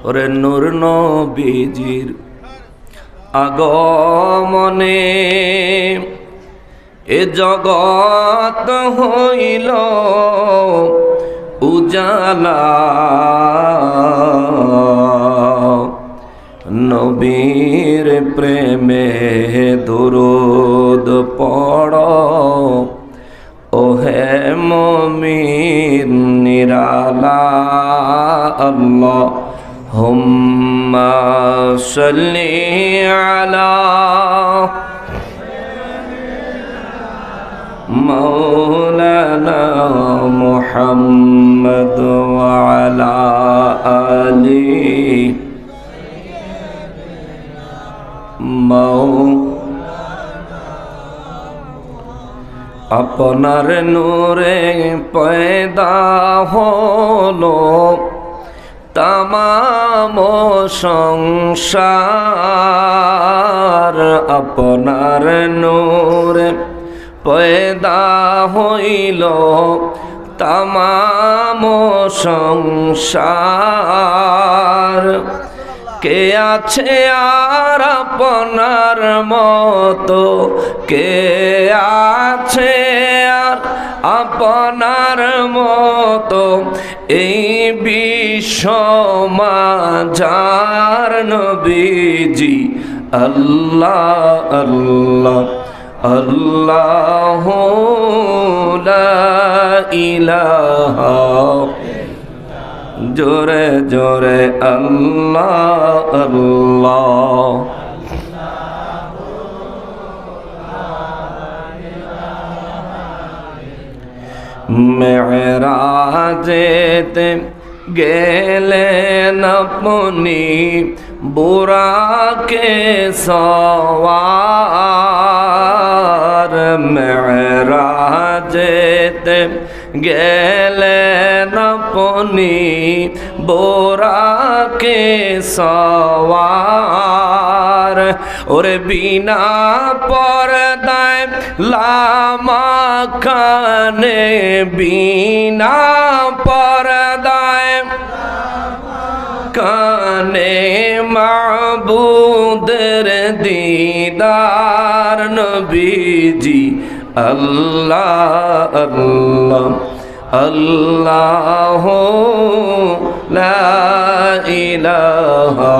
ওরে নূর নবীজির আগমনে এ জগৎ হইল উজালা। নবীর প্রেমে দুরূদ পড়ো ওহে মুমিন নিরালা। আল্লাহুম্মা সাল্লি আলা মাওলানা মুহাম্মদ ওয়া আলা আলিহি আপনার নূরে পয়দা হলো তামাম সংসার। আপনার নূরে পয়দা হইল তামাম সংসার। কে আছে আর আপনার মতো, কে আছে আর আপনার মতো এই বিশ্ব মাঝার নবীজি। আল্লাহ আল্লাহ আল্লাহু লা ইলাহা, জোরে জোরে আল্লাহ আল্লাহ। মেরাজেতে গেলেন আপনি বুরাকে সওয়ার। মেরাজেতে গেলেন আপনি বুরাকে সওয়ার। ওরে বিনা পর্দায় লামা খানে, বিনা পর্দায় কানে মাবুদের দিদার নবীজি। আল্লাহ আল্লাহ আল্লাহু লা ইলাহা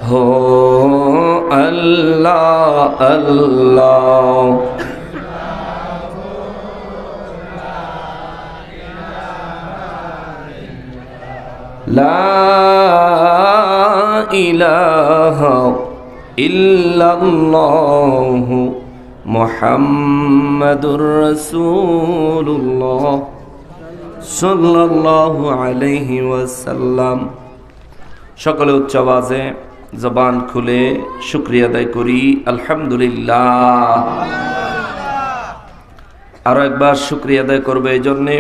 হো আল্লাহ আল্লাহ। লা ইলাহা ইল্লাল্লাহু মুহাম্মাদুর রাসূলুল্লাহ সাল্লাল্লাহু আলাইহি ওয়াসাল্লাম। সকলে উচ্চ আওয়াজে জবান খুলে শুকরিয়া আদায় করি আলহামদুলিল্লাহ। আরো একবার শুকরিয়া আদায় করবে এই জন্যে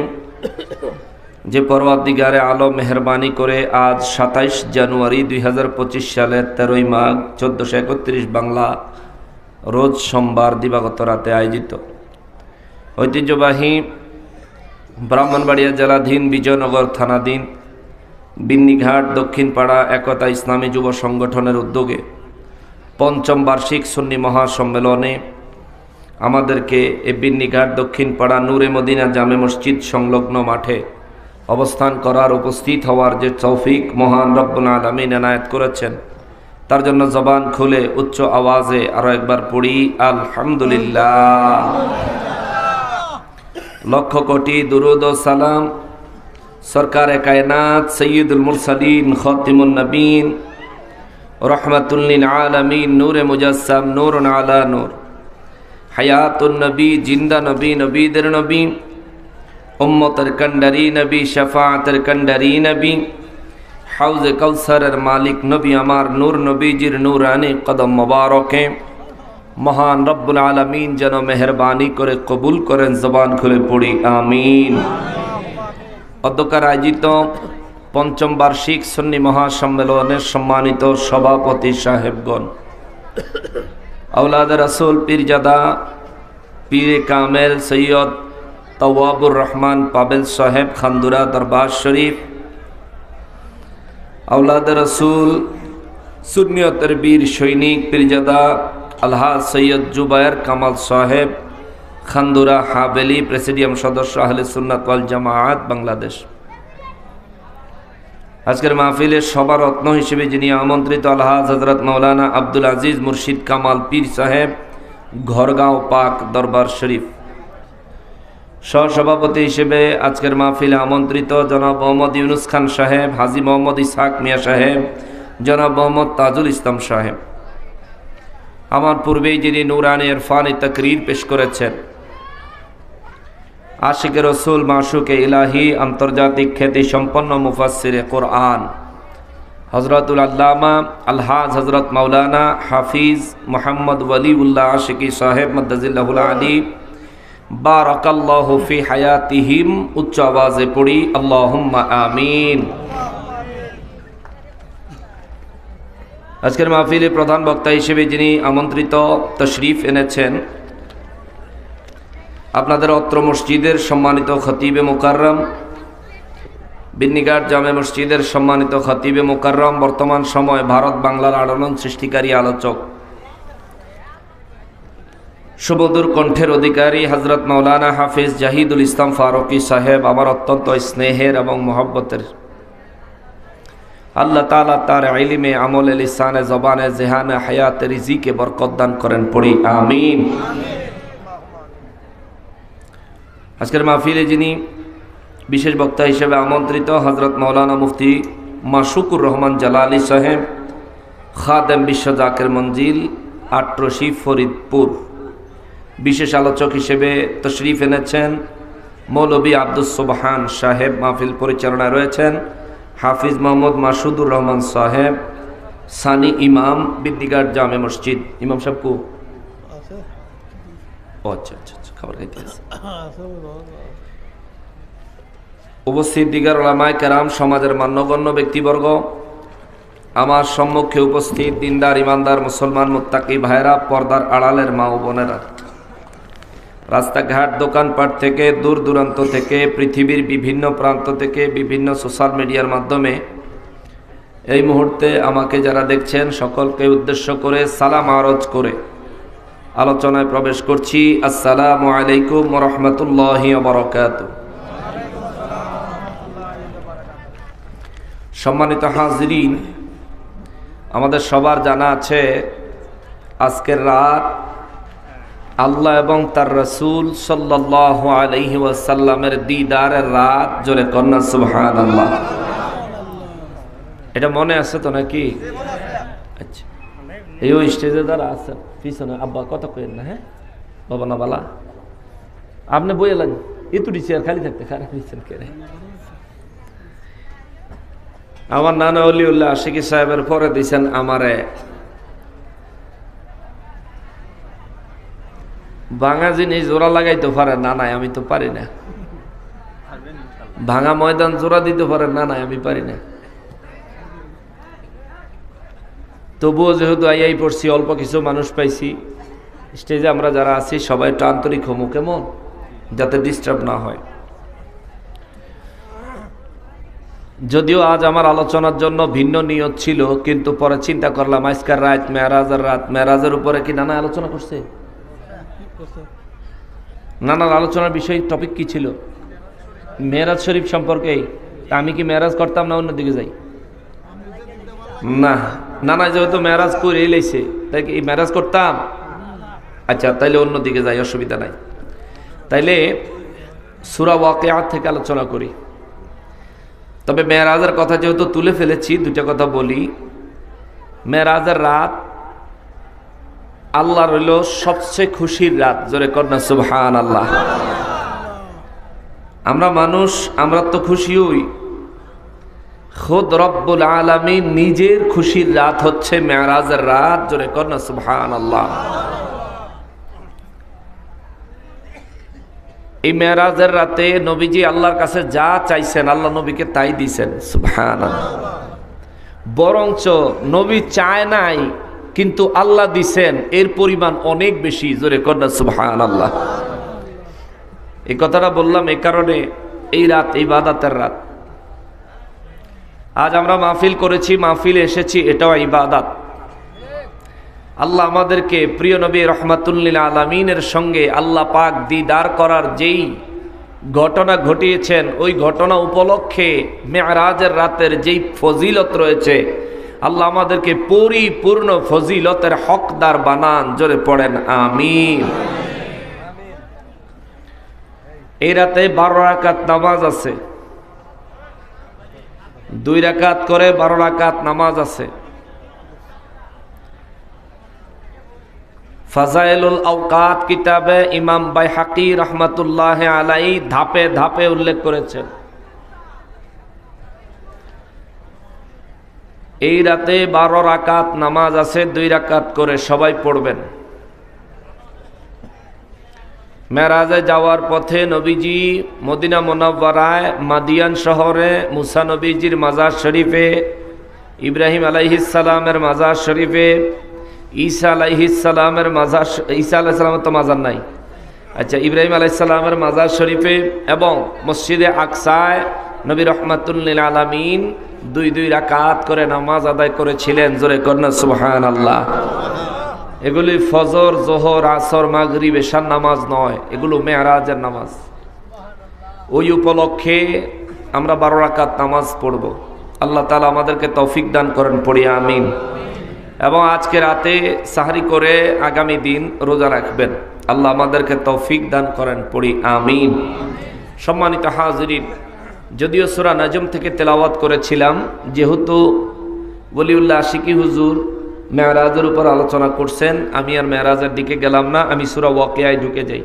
যে পরওয়ারদিগারে আলম মেহরবানি করে আজ 27 জানুয়ারি 2025 সালের 13ই মাঘ 1431 বাংলা রোজ সোমবার দিবাগত রাতে আয়োজিত ঐতিহ্যবাহী ব্রাহ্মণবাড়িয়া জেলাধীন বিজয়নগর থানাধীন বিন্নিঘাট দক্ষিণপাড়া একতা ইসলামী যুব সংগঠনের উদ্যোগে পঞ্চম বার্ষিক সুন্নি মহাসম্মেলনে আমাদেরকে এই বিন্নিঘাট দক্ষিণপাড়া নূরে মদিনা জামে মসজিদ সংলগ্ন মাঠে অবস্থান করার, উপস্থিত হওয়ার যে তৌফিক মহান রব্বুল আলামিন এনায়েত করেছেন, তার জন্য জবান খুলে উচ্চ আওয়াজে আরো একবার পড়ি আলহামদুলিল্লাহ। লক্ষ কোটি দুরুদ ও সালাম সরকারে কায়নাত সৈয়দুল মুরসালিন খাতিমুন নবীন রহমাতুল লিল আলামিন নূরে মুজাসসাম নূরুন আলা নূর হায়াতুন নবী জিন্দা নবী নবীদের নবী উম্মতের কন্ডারি নবী শাফাআতের কন্ডারি নবী হাউজে কাউসারের মালিক নবী আমার নূর নবীজির নূরানি কদম মোবারকে মহান রব্বুল আলামিন যেন মেহরবানি করে কবুল করেন। জবান খুলে পড়ি আমিন। অধ্যকার আয়োজিত পঞ্চম বার্ষিক সুন্নি মহাসম্মেলনের সম্মানিত সভাপতি সাহেবগণ, আওলাদ রাসূল পীরজাদা পীরে কামেল সৈয়দ তওয়াবুর রহমান পাবেল সাহেব খান্দুরা দরবার শরীফ, আওলাদ রসুল, সুন্নিয়তের বীর সৈনিক পীরজাদা আলহাজ সৈয়দ জুবায়ের কামাল সাহেব, খান্দুরা হাবেলি, প্রেসিডিয়াম সদস্য আহলে সুন্নাত ওয়াল জামাআত বাংলাদেশ। আজকের মাহফিলের সবার রত্ন হিসেবে যিনি আমন্ত্রিত আলহাজ হযরত মাওলানা আব্দুল আজিজ মুর্শিদ কামাল পীর সাহেব, ঘরগাঁও পাক দরবার শরীফ। সহসভাপতি হিসেবে আজকের মাহফিলে আমন্ত্রিত জনাব মোহাম্মদ ইউনুস খান সাহেব, হাজী মোহাম্মদ ইসহাক মিয়া সাহেব, জনাব মোহাম্মদ তাজুল ইসলাম সাহেব। আমার পূর্বেই যিনি নুরানি ইরফানি তাকরীর পেশ করেছেন, আশিকে রসুল, মাশুকে ইলাহি, আন্তর্জাতিক খ্যাতি সম্পন্ন মুফাসসিরে কোরআন হযরতুল আল্লামা আলহাজ হযরত মাওলানা হাফিজ মুহাম্মদ ওয়ালিউল্লাহ আশিকি সাহেব মাদ্দাজিল্লাহুল আলী, বারাকাল্লাহু ফি হায়াতিহিম। উচ্চ আওয়াজে পড়ি আল্লাহুম্মা আমিন। আজকের মাহফিলে প্রধান বক্তা হিসেবে যিনি আমন্ত্রিত তশরিফ এনেছেন, আপনাদের অত্র মসজিদের সম্মানিত খতিবে মুকাররম, বিন্নিঘাট জামে মসজিদের সম্মানিত খতিবে মুকাররম, বর্তমান সময় ভারত বাংলার আলোড়ন সৃষ্টিকারী আলোচক, সুমধুর কণ্ঠের অধিকারী হযরত মাওলানা হাফিজ জাহিদুল ইসলাম ফারুকী সাহেব, আমার অত্যন্ত স্নেহের এবং মহব্বতের। আল্লাহ তাআলা তার ইলমে, আমলে, লিসানে, জবানে, জেহানে, হায়াতে, রিজিকে বরকত দান করেন, পড়ি আমিন। আজকের মাহফিলে যিনি বিশেষ বক্তা হিসেবে আমন্ত্রিত হযরত মাওলানা মুফতি মাশকুর রহমান জালালী সাহেব, খাদেম বিশ্ব জাকের মঞ্জিল, আট্রসি, ফরিদপুর। বিশেষ আলোচক হিসেবে তশরিফ এনেছেন মৌলভী আব্দুস সুবহান সাহেব। মাহফিল পরিচালনায় রয়েছেন হাফিজ মোহাম্মদ মাসুদুর রহমান সাহেব, সানি ইমাম, বিদ্যিঘাট জামে মসজিদ। ইমাম সাহেব কো? আচ্ছা আচ্ছা আচ্ছা, খাবার খাইতে আছে। উপস্থিত দিগার উলামায়ে কেরাম, সমাজের মান্যগণ্য ব্যক্তিবর্গ, আমার সম্মুখে উপস্থিত দিনদার, ইমানদার, মুসলমান, মুত্তাকি ভাইরা, পর্দার আড়ালের মা ও বোনেরা, রাস্তাঘাট, দোকানপাট থেকে, দূর দূরান্ত থেকে, পৃথিবীর বিভিন্ন প্রান্ত থেকে, বিভিন্ন সোশ্যাল মিডিয়ার মাধ্যমে এই মুহূর্তে আমাকে যারা দেখছেন, সকলকে উদ্দেশ্য করে সালাম আরজ করে আলোচনায় প্রবেশ করছি। আসসালামু আলাইকুম ওয়া রাহমাতুল্লাহি ওয়া বারাকাতুহু। সম্মানিত হাজিরিন, আমাদের সবার জানা আছে আজকের রাত আল্লাহ এবং তার রাসূল সাল্লাল্লাহু আলাইহি ওয়াসাল্লামের দিদারের রাত। জোরে কন্যা সুবহানাল্লাহ। এটা মনে আছে তো নাকি? আচ্ছা, এই স্টেজে যারা আছেন পিছনে, আব্বা কথা কইেন না, হ্যাঁ বাবা না বালা, আপনি বইলেন এতুটি চেয়ার খালি থাকতে খারাপ হয়েছেন কেড়ে। আমার নানা অলিউল্লাহ আশিকি সাহেবের পরে দিয়েছেন আমারে ভাঙা জিনিস জোড়া লাগাইতে পারে না, নাই আমি তো পারি না। ভাঙা ময়দান জোড়া দিতে পারে না, নাই আমি পারি না। তবুও যেহেতু আইয়াই পড়ছি, অল্প কিছু মানুষ পাইছি, স্টেজে আমরা যারা আছি সবাই একটু আন্তরিক হমু, কেমন, যাতে ডিস্টার্ব না হয়। যদিও আজ আমার আলোচনার জন্য ভিন্ন নিয়ত ছিল, কিন্তু পরে চিন্তা করলাম আজকের রাত মেরাজের রাত, মেরাজের উপরে কি নানা আলোচনা করছে? নানার আলোচনার বিষয় টপিক কি ছিল? মেরাজ শরীফ সম্পর্কেই। আমি কি মেরাজ করতাম না অন্যদিকে যাই? না, নানা যেহেতু মেরাজ করে এলাইছে, তাই কি মেরাজ করতাম? আচ্ছা, তাইলে অন্যদিকে যাই, অসুবিধা নাই। তাইলে সূরা ওয়াকিয়া থেকে আলোচনা করি। তবে মেরাজের কথা যেহেতু তুলে ফেলেছি, দুটা কথা বলি। মেরাজের রাত আল্লাহর হইল সবচেয়ে খুশির রাত। জোরে কন্যা সুবহানাল্লাহ। আমরা মানুষ, আমরা তো খুশি হই, খুদ রব্বুল আলামিন নিজের খুশির রাত হচ্ছে মেরাজের রাত। জোরে কন্যা সুবহানাল্লাহ। এই মেরাজের রাতে নবীজি আল্লাহর কাছে যা চাইছেন, আল্লাহ নবীকে তাই দিয়েছেন। সুবহানাল্লাহ। বরঞ্চ নবী চায় নাই, কিন্তু আল্লাহ দিছেন, এর পরিমাণ অনেক বেশি। জোরে কন্যা সুবহানাল্লাহ। এই কথাটা বললাম এই কারণে, এই রাত ইবাদতের রাত। আজ আমরা মাহফিল করেছি, মাহফিলে এসেছি, এটাও ইবাদত। আল্লাহ আমাদেরকে প্রিয় নবী রহমাতুল লিল আলামিনের সঙ্গে আল্লাহ পাক দিদার করার যেই ঘটনা ঘটিয়েছেন, ওই ঘটনা উপলক্ষে মেরাজের রাতের যেই ফজিলত রয়েছে, আল্লাহ আমাদেরকে পরিপূর্ণ ফজিলতের হকদার বানান। জোরে পড়েন আমিন। এই রাতে 12 রাকাত নামাজ আছে, 2 রাকাত করে 12 রাকাত নামাজ আছে। ফাজাইলুল আওকাত কিতাবে ইমাম বাইহাকি রহমাতুল্লাহ আলাইহি ধাপে ধাপে উল্লেখ করেছেন। এই রাতে 12 রাকাত নামাজ আছে, 2 রাকাত করে সবাই পড়বেন। মেরাজে যাওয়ার পথে নবীজি মদিনা মুনাওয়ারায় মাদিয়ান শহরে মুসা নবীজির মাজার শরীফে, ইব্রাহিম আলাইহিস সালামের মাজার শরীফে, ঈসা আলাইহিস সালামের মাজার, ঈসা আলাইহিস সালামের তো মাজার নাই, আচ্ছা, ইব্রাহিম আলাইহিস সালামের মাজার শরীফে এবং মসজিদে আকসায় নবী রহমাতুল লিল আলামিন 2 রাকাত করে নামাজ আদায় করেছিলেন। জোরে কন্যা সুবহানাল্লাহ। এগুলি ফজর, জোহর, আসর, মাগরিব, এশার নামাজ নয়, এগুলো মেরাজের নামাজ। ওই উপলক্ষে আমরা 12 রাকাত নামাজ পড়ব। আল্লাহ তাআলা আমাদেরকে তৌফিক দান করেন, পড়ি আমিন। এবং আজকে রাতে সাহরি করে আগামী দিন রোজা রাখবেন। আল্লাহ আমাদেরকে তৌফিক দান করেন, পড়ি আমিন। সম্মানিত হাজিরিন, যদিও সূরা নাজম থেকে তেলাওয়াত করেছিলাম, যেহেতু ওলিউল্লাহ আশিকি হুজুর মেরাজের উপর আলোচনা করছেন, আমি আর মেরাজের দিকে গেলাম না, আমি সূরা ওয়াকিয়ায় ঢুকে যাই।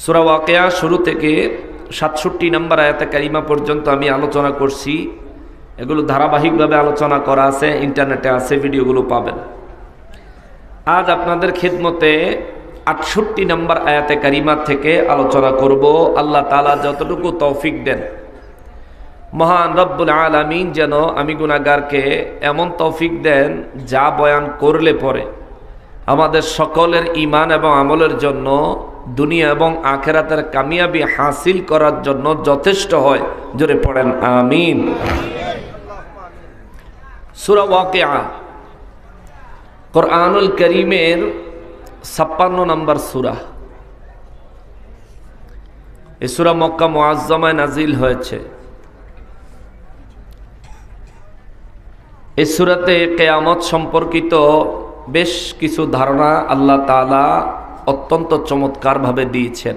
সূরা ওয়াকিয়া শুরু থেকে 67 নম্বর আয়াতে কারিমা পর্যন্ত আমি আলোচনা করছি। এগুলো ধারাবাহিকভাবে আলোচনা করা আছে, ইন্টারনেটে আছে, ভিডিওগুলো পাবেন। আজ আপনাদের খিদমতে 68 নম্বর আয়াতে কারিমা থেকে আলোচনা করব। আল্লাহ তাআলা যতটুকু তৌফিক দেন, মহান রব্বুল আলামিন যেন আমি গুনাহগারকে এমন তৌফিক দেন যা বয়ান করলে পরে আমাদের সকলের ঈমান এবং আমলের জন্য, দুনিয়া এবং আখিরাতের কামিয়াবি হাসিল করার জন্য যথেষ্ট হয়। জোরে পড়েন আমিন। সূরা ওয়াকিয়া কোরআনুল কারীমের 56 নম্বর সূরা। এই সূরা মক্কা মুআজ্জামায় নাজিল হয়েছে। এই সূরাতে কিয়ামত সম্পর্কিত বেশ কিছু ধারণা আল্লাহ তাআলা অত্যন্ত চমৎকারভাবে দিয়েছেন।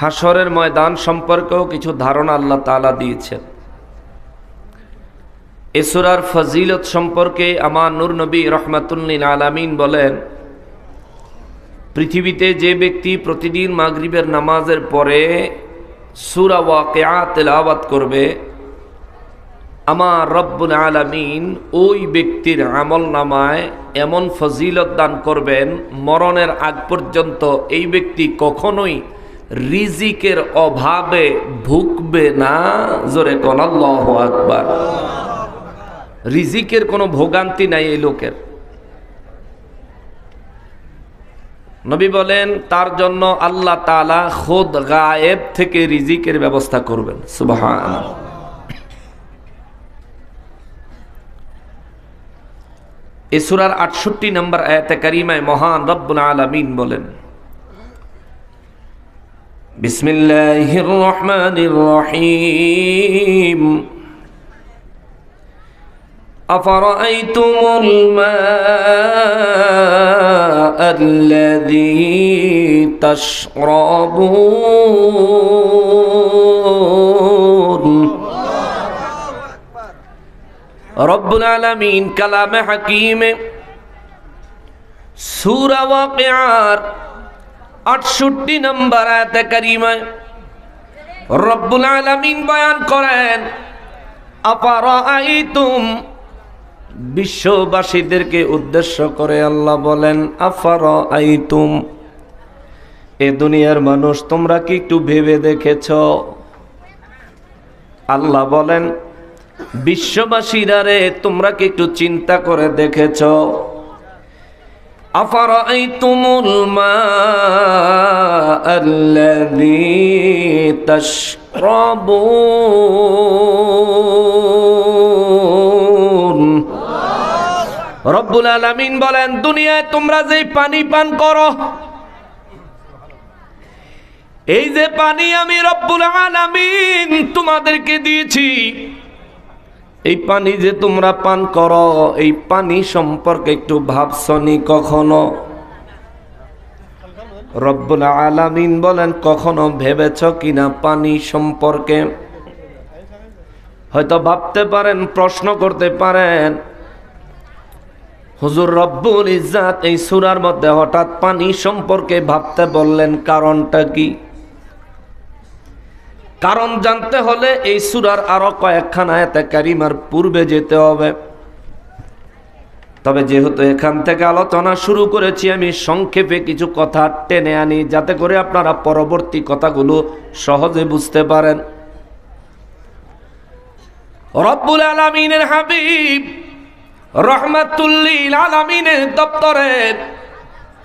হাশরের ময়দান সম্পর্কেও কিছু ধারণা আল্লাহ তাআলা দিয়েছেন। এই সূরার ফজিলত সম্পর্কে আমার নূর নবী রহমাতুল লিল আলামিন বলেন, পৃথিবীতে যে ব্যক্তি প্রতিদিন মাগরিবের নামাজের পরে সূরা ওয়াকিয়া তেলাওয়াত করবে, আমার রব্বুল আলামিন ওই ব্যক্তির আমল নামায় এমন ফজিলত দান করবেন, মরণের আগ পর্যন্ত এই ব্যক্তি কখনোই রিজিকের অভাবে ভুগবে না। জোরে কোন আল্লাহু আকবার। রিজিকের কোনো ভোগান্তি নাই এই লোকের। নবী বলেন তার জন্য আল্লাহ তাআলা খুদ গায়েব থেকে রিজিকের ব্যবস্থা করবেন। সুবহানাল্লাহ। এই সূরার 68 নম্বর আয়াতে কারিমায় মহান রব্বুল আলামিন বলেন, বিসমিল্লাহির রহমানির রহিম, আফারাআইতুমুল মাআল্লাযী তাশরাবুন। রব্বুল আলামিন কালামে হাকিমে সূরা ওয়াকিয়ার 68 নম্বর আয়াতে কারিমায় রব্বুল আলামিন বয়ান করেন, আফারাআইতুম, বিশ্ববাসীদেরকে উদ্দেশ্য করে আল্লাহ বলেন, আফারাআইতুম, এ দুনিয়ার মানুষ তোমরা কি একটু ভেবে দেখেছ? আল্লাহ বলেন, বিশ্ববাসীরা রে, তোমরা কি একটু চিন্তা করে দেখেছ? আফারাআইতুমুল মাআল্লাযী তাশরাবুন। রব্বুল আলামিন বলেন, দুনিয়ায় তোমরা যে পানি পান করো, এই যে পানি আমি রব্বুল আলামিন তোমাদেরকে দিয়েছি, এই পানি যে তোমরা পান করো, এই পানি সম্পর্কে একটু ভাবছনি কখনো? রব্বুল আলামিন বলেন, কখনো ভেবেছ কিনা পানি সম্পর্কে? হয়তো ভাবতে পারেন, প্রশ্ন করতে পারেন, হুজুর রব্বুল ইজ্জাত এই সূরার মধ্যে হঠাৎ পানি সম্পর্কে ভাবতে বললেন, কারণটা কি? কারণ জানতে হলে এই সূরার আরো কয়েকখানা আয়াতে কারিমার পূর্বে যেতে হবে। তবে যেহেতু এখান থেকে আলোচনা শুরু করেছি, আমি সংক্ষেপে কিছু কথা টেনে আনি, যাতে করে আপনারা পরবর্তী কথাগুলো সহজে বুঝতে পারেন। রব্বুল আলামিনের হাবিব রহমাতুল লিল আলামিনের দপ্তরে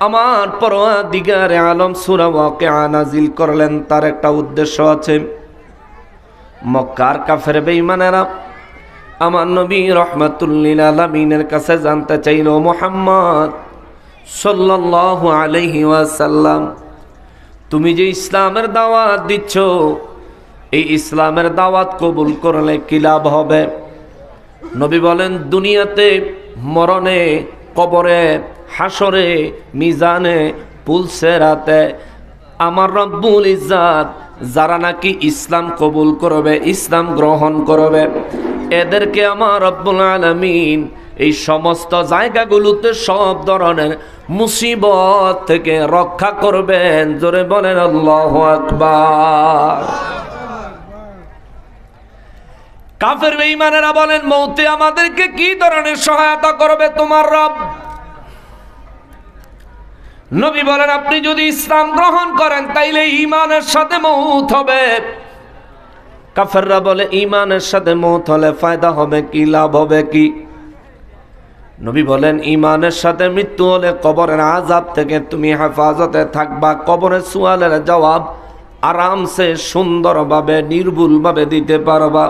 আমার পরওয়ারদিগারে আলম সূরা ওয়াকিয়া নাজিল করলেন। তার একটা উদ্দেশ্য আছে। মক্কার কাফের বেঈমানেরা আমার নবী রহমাতুল লিল আলামিনের কাছে জানতে চাইল, মুহাম্মদ সাল্লাল্লাহু আলাইহি ওয়াসাল্লাম, তুমি যে ইসলামের দাওয়াত দিচ্ছ, এই ইসলামের দাওয়াত কবুল করলে কি লাভ হবে? নবী বলেন, দুনিয়াতে, মরণে, কবরে, হাসরে, মিজানে, পুলসেরাতে আমার রব্বুল ইজ্জাত যারা নাকি ইসলাম কবুল করবে, ইসলাম গ্রহণ করবে, এদেরকে আমার রব্বুল আলামিন এই সমস্ত জায়গাগুলোতে সব ধরনের মুসিবত থেকে রক্ষা করবেন। জোরে বলেন আল্লাহু আকবার। কাফের বেঈমানেরা বলেন, মৌতে আমাদেরকে কি ধরনের সহায়তা করবে তোমার রব? নবী বলেন, আপনি যদি ইসলাম গ্রহণ করেন তাইলে ঈমানের সাথে মউত হবে। কাফেররা বলে, ঈমানের সাথে মউত হলে ফায়দা হবে কি, লাভ হবে কি? নবী বলেন, ঈমানের সাথে মৃত্যু হলে কবরের আযাব থেকে তুমি হেফাজতে থাকবা, কবরের সুয়ালের জবাব আরামসে সুন্দরভাবে নির্ভুলভাবে দিতে পারবা।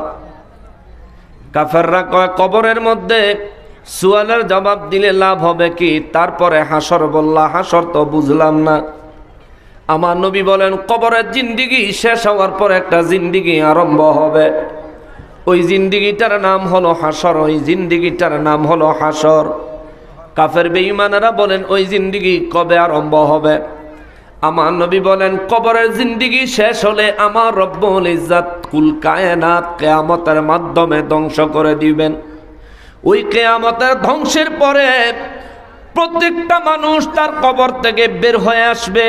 কাফেররা কয়, কবরের মধ্যে সুয়ালের জবাব দিলে লাভ হবে কি? তারপরে হাসর বললা, হাসর তো বুঝলাম না। আমার নবী বলেন, কবরের জিন্দিগি শেষ হওয়ার পর একটা জিন্দিগি আরম্ভ হবে। ওই জিন্দিগিটার নাম হলো হাসর, ওই জিন্দিগিটার নাম হলো হাসর। কাফের বেঈমানেরা বলেন, ওই জিন্দিগি কবে আরম্ভ হবে? আমার নবী বলেন, কবরের জিন্দিগি শেষ হলে আমার রব্বুল ইজ্জাত কুল কায়নাত কিয়ামতের মাধ্যমে ধ্বংস করে দিবেন। ওই কিয়ামতের ধ্বংসের পরে প্রত্যেকটা মানুষ তার কবর থেকে বের হয়ে আসবে।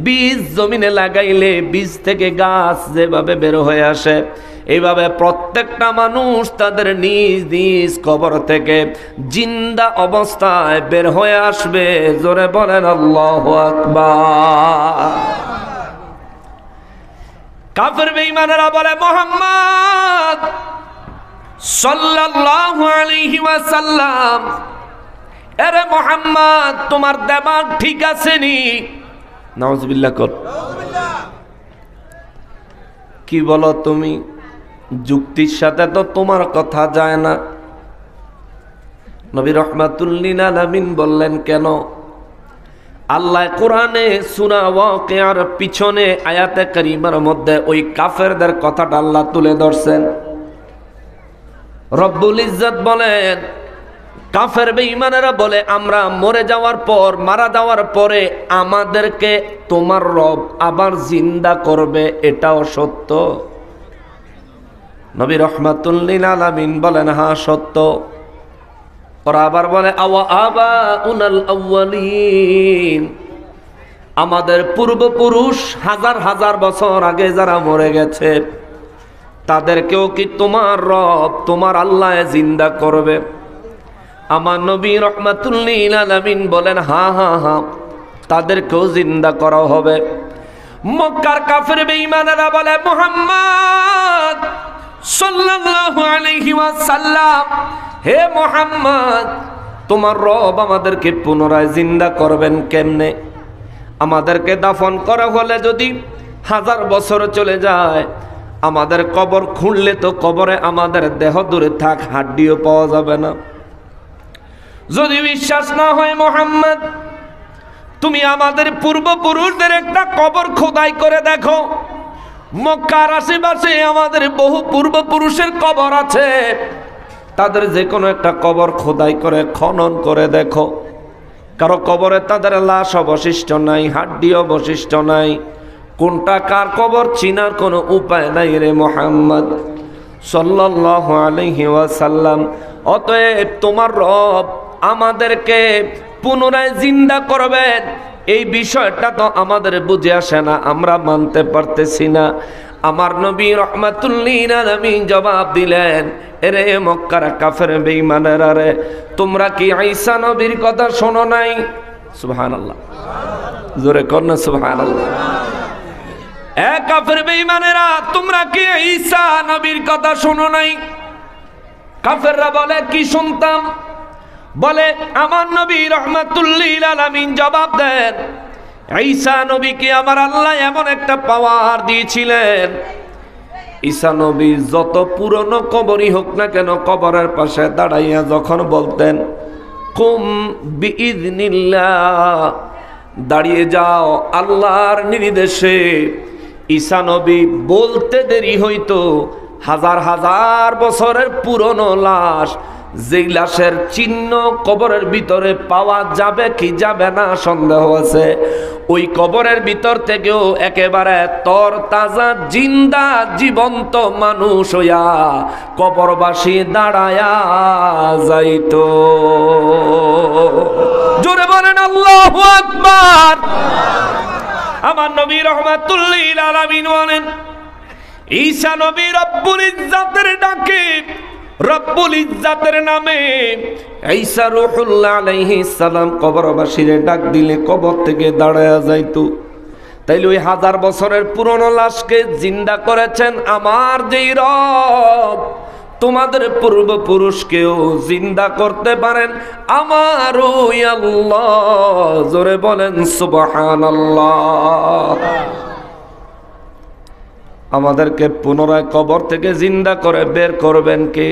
বীজ জমিনে লাগাইলে বীজ থেকে গাছ যেভাবে বের হয়ে আসে, এইভাবে প্রত্যেকটা মানুষ তাদের নিজ নিজ কবর থেকে জিন্দা অবস্থায় বের হয়ে আসবে। জোরে বলেন আল্লাহু আকবার। কাফের বেঈমানেরা বলে, মুহাম্মদ সাল্লাল্লাহু আলাইহি ওয়াসাল্লাম, আরে মুহাম্মদ তোমার দিমাগ ঠিক আছে নি? নাউজুবিল্লাহ কর। কি বলো তুমি? যুক্তির সাথে তো তোমার কথা যায় না। নবী রাহমাতুল লিল আলামিন বললেন, কেন? আল্লাহ কোরআনে সূরা ওয়াকিয়ার পিছনে আয়াতে কারিমার মধ্যে ওই কাফেরদের কথাটা আল্লাহ তুলে ধরছেন। রব্বুল ইজ্জত বলেন, কাফের বেঈমানেরা বলে, আমরা মরে যাওয়ার পর, মারা যাওয়ার পরে আমাদেরকে তোমার রব আবার জিন্দা করবে, এটাও সত্য? নবী রাহমাতুল লিল আলামিন বলেন, হ্যাঁ সত্য। ওরা আবার বলে, আবাউনাল আউয়ালিন, আমাদের পূর্বপুরুষ হাজার হাজার বছর আগে যারা মরে গেছে তাদেরকেও কি তোমার রব, তোমার আল্লাহ জিন্দা করবে? আমার নবী রাহমাতুল লিল আলামিন বলেন, হ্যাঁ হ্যাঁ হ্যাঁ, তাদেরকেও জিন্দা করা হবে। মক্কার কাফের বেঈমানেরা বলে, মুহাম্মদ সাল্লাল্লাহু আলাইহি ওয়াসাল্লাম, হে মুহাম্মদ, তোমার রব আমাদেরকে পুনরায় জিন্দা করবেন কেমনে? আমাদেরকে দাফন করা হলে যদি 1000 বছর চলে যায়, আমাদের কবর খুঁড়লে তো কবরে আমাদের দেহ দূরে থাক, হাড্ডিও পাওয়া যাবে না। যদি বিশ্বাস না হয় মুহাম্মদ, তুমি আমাদের পূর্বপুরুষদের একটা কবর খোদাই করে দেখো। মক্কার আশেপাশে আমাদের বহু পূর্বপুরুষের কবর আছে, তাদের যে কোনো একটা কবর খোদাই করে খনন করে দেখো, কারো কবরে তাদের লাশ অবশিষ্ট নাই, হাড্ডি অবশিষ্ট নাই। কোনটা কার কবর চিনার কোনো উপায় নাই রে মুহাম্মদ সাল্লাল্লাহু আলাইহি ওয়াসাল্লাম। অতএব তোমার রব আমাদেরকে পুনরায় জিন্দা করবেন, এই বিষয়টা তো আমাদের বুঝে আসে না, আমরা মানতে পারতেছি না। আমার নবী রাহমাতুল লিল আলামিন জবাব দিলেন, এরে মক্কার কাফের বেঈমানেরা রে, তোমরা কি ঈসা নবীর কথা শোনো নাই? সুবহানাল্লাহ, জোরে কর না সুবহানাল্লাহ। এ কাফের বেঈমানেরা, তোমরা কি ঈসা নবীর কথা শোনো নাই? কাফেররা বলে, কি শুনতাম? বলে, আমার নবী রাহমাতুল লিল আলামিন জবাব দেন, ঈসা নবীকে আমার আল্লাহ এমন একটা পাওয়ার দিয়েছিলেন, ঈসা নবী যত পুরনো কবরই হোক না কেন, কবরের পাশে দাঁড়াইয়া যখন বলতেন কুম বিইযনিল্লাহ, দাঁড়িয়ে যাও আল্লাহর নির্দেশে, ঈসা নবী বলতে দেরি হইতো 1000 বছরের পুরনো লাশ, যেই লাশের চিহ্ন কবরের ভিতরে পাওয়া যাবে কি যাবে না সন্দেহ আছে, ওই কবরের ভিতর থেকেও একেবারে তর তাজা জিন্দা জীবন্ত মানুষ হইয়া কবরবাসী দাঁড়ায়া যাইতো। জোরে বলেন আল্লাহু আকবার। আমার নবী রাহমাতুল লিল আলামিন বলেন, ঈসা নবী রব্বুল ইজ্জাতের ডাকে, রব্বুল ইজ্জাতের নামে ঈসা রূহুল্লাহ আলাইহিস সালাম কবরবাসীরে ডাক দিলে কবর থেকে দাঁড়ায়া যাইতো। তাইলে ওই 1000 বছরের পুরনো লাশকে জিন্দা করেছেন আমার যেই রব, তোমাদের পূর্বপুরুষকেও জিন্দা করতে পারেন আমার ওই আল্লাহ। জোরে বলেন সুবহানাল্লাহ। আমাদেরকে পুনরায় কবর থেকে জিন্দা করে বের করবেন কে?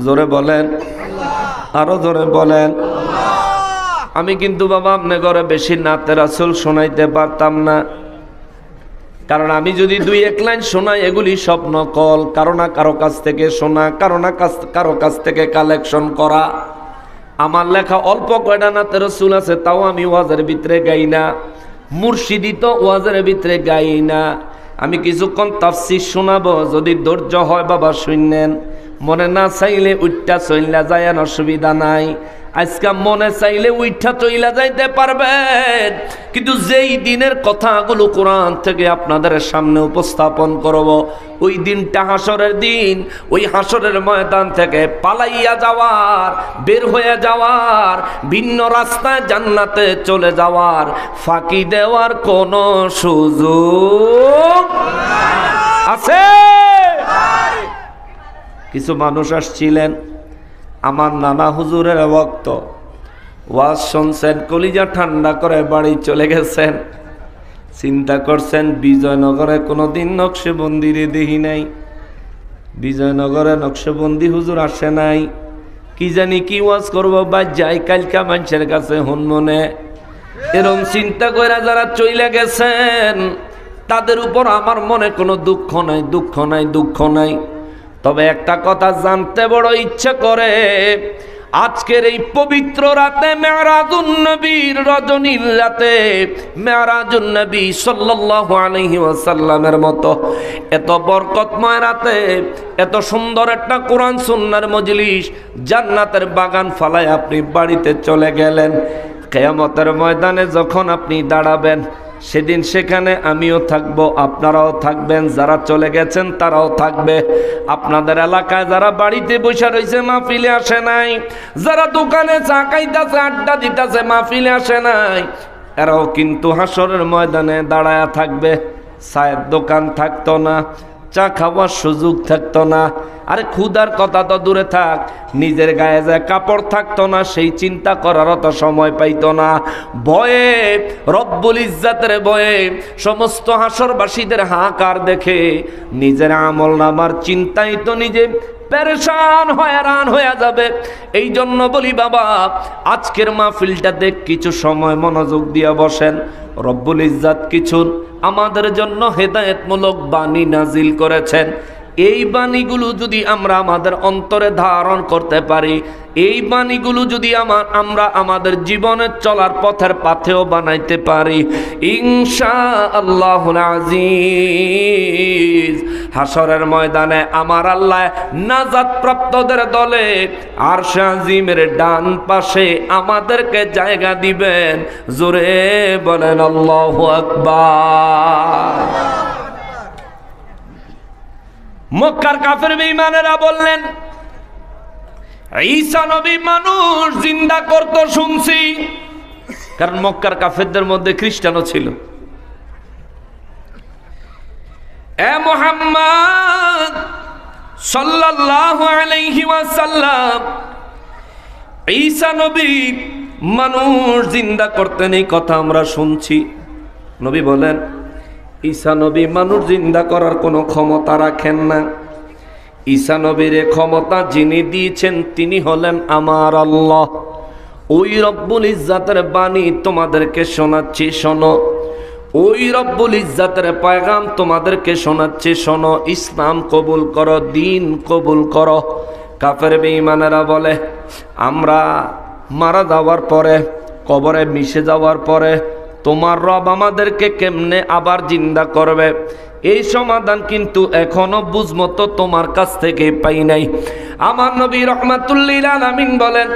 জোরে বলেন, আরো জোরে বলেন। আমি কিন্তু বাবা আপনি ঘরে বেশি নাতে রাসূল শোনাইতে পারতাম না, কারণ আমি যদি 2-1 লাইন শোনাই এগুলি সব নকল, কারো না কারো কাছ থেকে শোনা, কারো কাছ থেকে কালেকশন করা। আমার লেখা অল্প কয়টা নাতে রাসূল আছে, তাও আমি ওয়াজের ভিতরে গাই না, মুর্শিদি তো ওয়াজের ভিতরে গাই না। আমি কিছুক্ষণ তাফসীর শোনাবো, যদি ধৈর্য হয় বাবা শুনেন, মনে না চাইলে উঠটা চইলা যায়, অসুবিধা নাই। আজকে মনে চাইলে উঠা চইলা যাইতে পারবেন, কিন্তু যেই দিনের কথাগুলো কোরআন থেকে আপনাদের সামনে উপস্থাপন করব, ওই দিনটা হাসরের দিন। ওই হাসরের ময়দান থেকে পালাইয়া যাওয়ার, বের হয়ে যাওয়ার, ভিন্ন রাস্তায় জান্নাতে চলে যাওয়ার, ফাঁকি দেওয়ার কোনো সুযোগ আছে? কিছু মানুষ আসছিলেন, আমার নানা হুজুরের ভক্ত, ওয়াজ শুনছেন, কলিজা ঠান্ডা করে বাড়ি চলে গেছেন। চিন্তা করছেন বিজয়নগরে কোনোদিন নকশবন্দিরে দেখি নাই, বিজয়নগরে নকশবন্দি হুজুর আসে নাই, কি জানি কি ওয়াজ করবো বা যাই কালকা মানুষের কাছে হন মনে। এরকম চিন্তা করে যারা চলে গেছেন তাদের উপর আমার মনে কোনো দুঃখ নাই, দুঃখ নাই, দুঃখ নাই। তবে একটা কথা জানতে বড় ইচ্ছে করে, আজকের এই পবিত্র রাতে, মেরাজুন নবীর রজনীর রাতে, মেরাজুন নবী সাল্লাল্লাহু আলাইহি ওয়াসাল্লামের মতো এত বরকতময় রাতে, এত সুন্দর একটা কোরআন সুন্নাহর মজলিস, জান্নাতের বাগান ফালায় আপনি বাড়িতে চলে গেলেন। কিয়ামতের ময়দানে যখন আপনি দাঁড়াবেন, সেদিন সেখানে আমিও থাকব, আপনারাও থাকবেন, যারা চলে গেছেন তারাও থাকবে। আপনাদের এলাকায় যারা বাড়িতে বসে রয়েছে, মাহফিলে আসে নাই, যারা দোকানে চা খাইতেছে, আড্ডা দিতেছে, মাহফিলে আসে নাই, এরাও কিন্তু হাসরের ময়দানে দাঁড়ায়া থাকবে। চায়ের দোকান থাকতো না, চা খাওয়ার সুযোগ থাকতো না। আরে ক্ষুধার কথা তো দূরে থাক, নিজের গায়ে যে কাপড় থাকতো না সেই চিন্তা করারও তো সময় পাইতো না। ভয়ে, রব্বুল ইজ্জাতের ভয়ে, সমস্ত হাসরবাসীদের হাহাকার দেখে নিজের আমলনামার চিন্তাই তো নিজে পেরেশান হয়রান হয়ে যাবে। এই জন্য বলি বাবা, আজকের মাহফিলটাতে কিছু সময় মনোযোগ দিয়ে বসেন। রব্বুল ইজ্জাত কিছু আমাদের জন্য হেদায়েতমূলক বাণী নাজিল করেছেন। এই বাণীগুলো যদি আমরা আমাদের অন্তরে ধারণ করতে পারি, এই বাণীগুলো যদি আমরা আমাদের জীবনের চলার পথের পাথেও বানাইতে পারি, ইনশাআল্লাহুল আজিজ হাসরের ময়দানে আমার আল্লাহ নাজাত প্রাপ্তদের দলে আরশে আজিমের ডান পাশে আমাদেরকে জায়গা দিবেন। জোরে বলেন আল্লাহু আকবার। মক্কার কাফের বেঈমানেরা বললেন, ঈসা নবী মানুষ জিন্দা করত শুনছি। কারণ মক্কার কাফেরদের মধ্যে খ্রিস্টানও ছিল। এ মুহাম্মদ সাল্লাল্লাহু আলাইহি ওয়াসাল্লাম, ঈসা নবী মানুষ জিন্দা করতেন, এই কথা আমরা শুনছি। নবী বলেন, ঈসা নবী মানুষ জিন্দা করার কোনো ক্ষমতা রাখেন না। ঈসা নবীর ক্ষমতা যিনি দিয়েছেন তিনি হলেন আমার আল্লাহ। ওই রব্বুল ইজ্জাতের বাণী তোমাদেরকে শোনাচ্ছি, শোনো। ওই রব্বুল ইজ্জাতের পয়গাম তোমাদেরকে শোনাচ্ছি, শোনো। ইসলাম কবুল করো, দিন কবুল করো। কাফের বেঈমানেরা বলে, আমরা মারা যাওয়ার পরে, কবরে মিশে যাওয়ার পরে তোমার রব আমাদেরকে কেমনে আবার জিন্দা করবে? এই সমাধান কিন্তু এখনো বুঝমতো তোমার কাছ থেকে পাই নাই। আমার নবী রাহমাতুল্লিল আলামিন বলেন,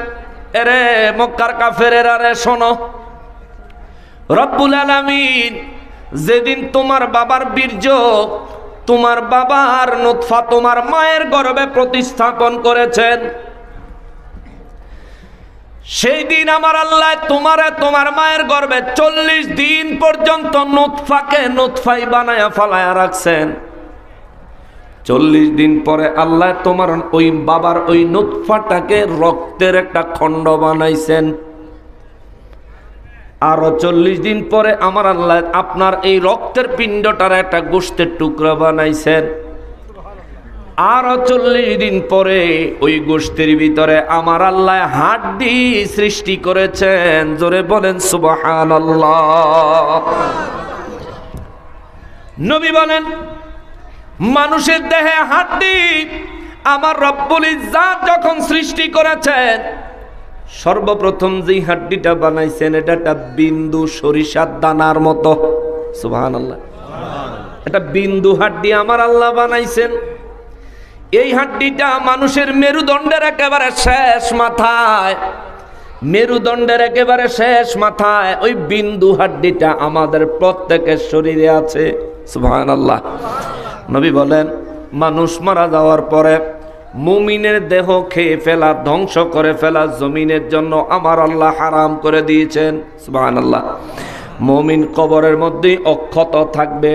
এরে মক্কার কাফেরেরা রে শোনো, রব্বুল আলামিন যেদিন তোমার বাবার বীর্য, তোমার বাবার নুতফা তোমার মায়ের গর্ভে প্রতিস্থাপন করেছেন, সেই দিন আমার আল্লাহ তোমার মায়ের গর্ভে 40 দিন পর্যন্ত নুতফাকে নুতফাই বানায়া ফালায়া রাখছেন। 40 দিন পরে আল্লাহ তোমার ওই বাবার ওই নুতফাটাকে রক্তের একটা খণ্ড বানাইছেন। আরো 40 দিন পরে আমার আল্লাহ আপনার এই রক্তের পিণ্ডটার একটা গোশতের টুকরা বানাইছেন। আরো 40 দিন পরে ওই গোশতের ভিতরে আমার আল্লাহ হাড্ডি সৃষ্টি করেছেন। জোরে বলেন সুবহানাল্লাহ। নবী বলেন, মানুষের দেহে হাড্ডি আমার রব্বুল ইজ্জাত যখন সৃষ্টি করেছেন, সর্বপ্রথম যেই হাড্ডিটা বানাইছেন এটা একটা বিন্দু সরিষার দানার মতো। সুবহানাল্লাহ। এটা বিন্দু হাড্ডি আমার আল্লাহ বানাইছেন। এই হাড্ডিটা মানুষের মেরুদণ্ডের একেবারে শেষ মাথায়, মেরুদণ্ডের একেবারে শেষ মাথায় ওই বিন্দু হাড্ডিটা আমাদের প্রত্যেকের শরীরে আছে। সুবহানাল্লাহ। নবী বলেন, মানুষ মারা যাওয়ার পরে মুমিনের দেহ খেয়ে ফেলা, ধ্বংস করে ফেলা জমিনের জন্য আমার আল্লাহ হারাম করে দিয়েছেন। সুবহানাল্লাহ। মুমিন কবরের মধ্যেই অক্ষত থাকবে,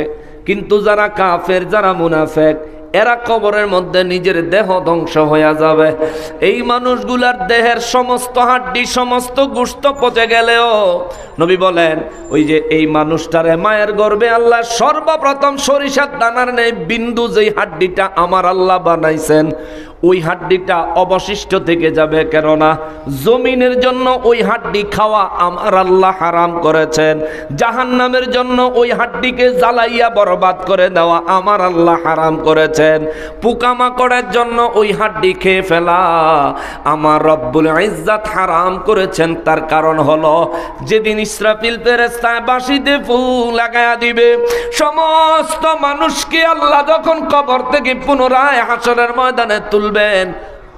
কিন্তু যারা কাফের, যারা মুনাফিক, এরা কবরের মধ্যে নিজের দেহ ধ্বংস হয়ে যাবে। এই মানুষগুলার দেহের সমস্ত হাড্ডি, সমস্ত গোশত পচে গেলেও নবী বলেন, ওই যে এই মানুষটারে মায়ের গর্ভে আল্লাহ সর্বপ্রথম সরিষার দানার নেই বিন্দু যেই হাড্ডিটা আমার আল্লাহ বানাইছেন, ওই হাড্ডিটা অবশিষ্ট থেকে যাবে। কেননা জমিনের জন্য ওই হাড্ডি খাওয়া আমার আল্লাহ হারাম করেছেন। জাহান্নামের জন্য ওই হাড্ডিকে জ্বালাইয়া বরবাদ করে দেওয়া আমার আল্লাহ হারাম করেছেন। পোকামাকড়ের জন্য ওই হাড্ডি খেয়ে ফেলা আমার রব্বুল ইজ্জাত হারাম করেছেন। তার কারণ হলো, যেদিন ইসরাফিল ফেরেশতা বাঁশিতে ফুল লাগায়া দিবে, সমস্ত মানুষকে আল্লাহ যখন কবর থেকে পুনরায় হাসরের ময়দানে তুলবেন,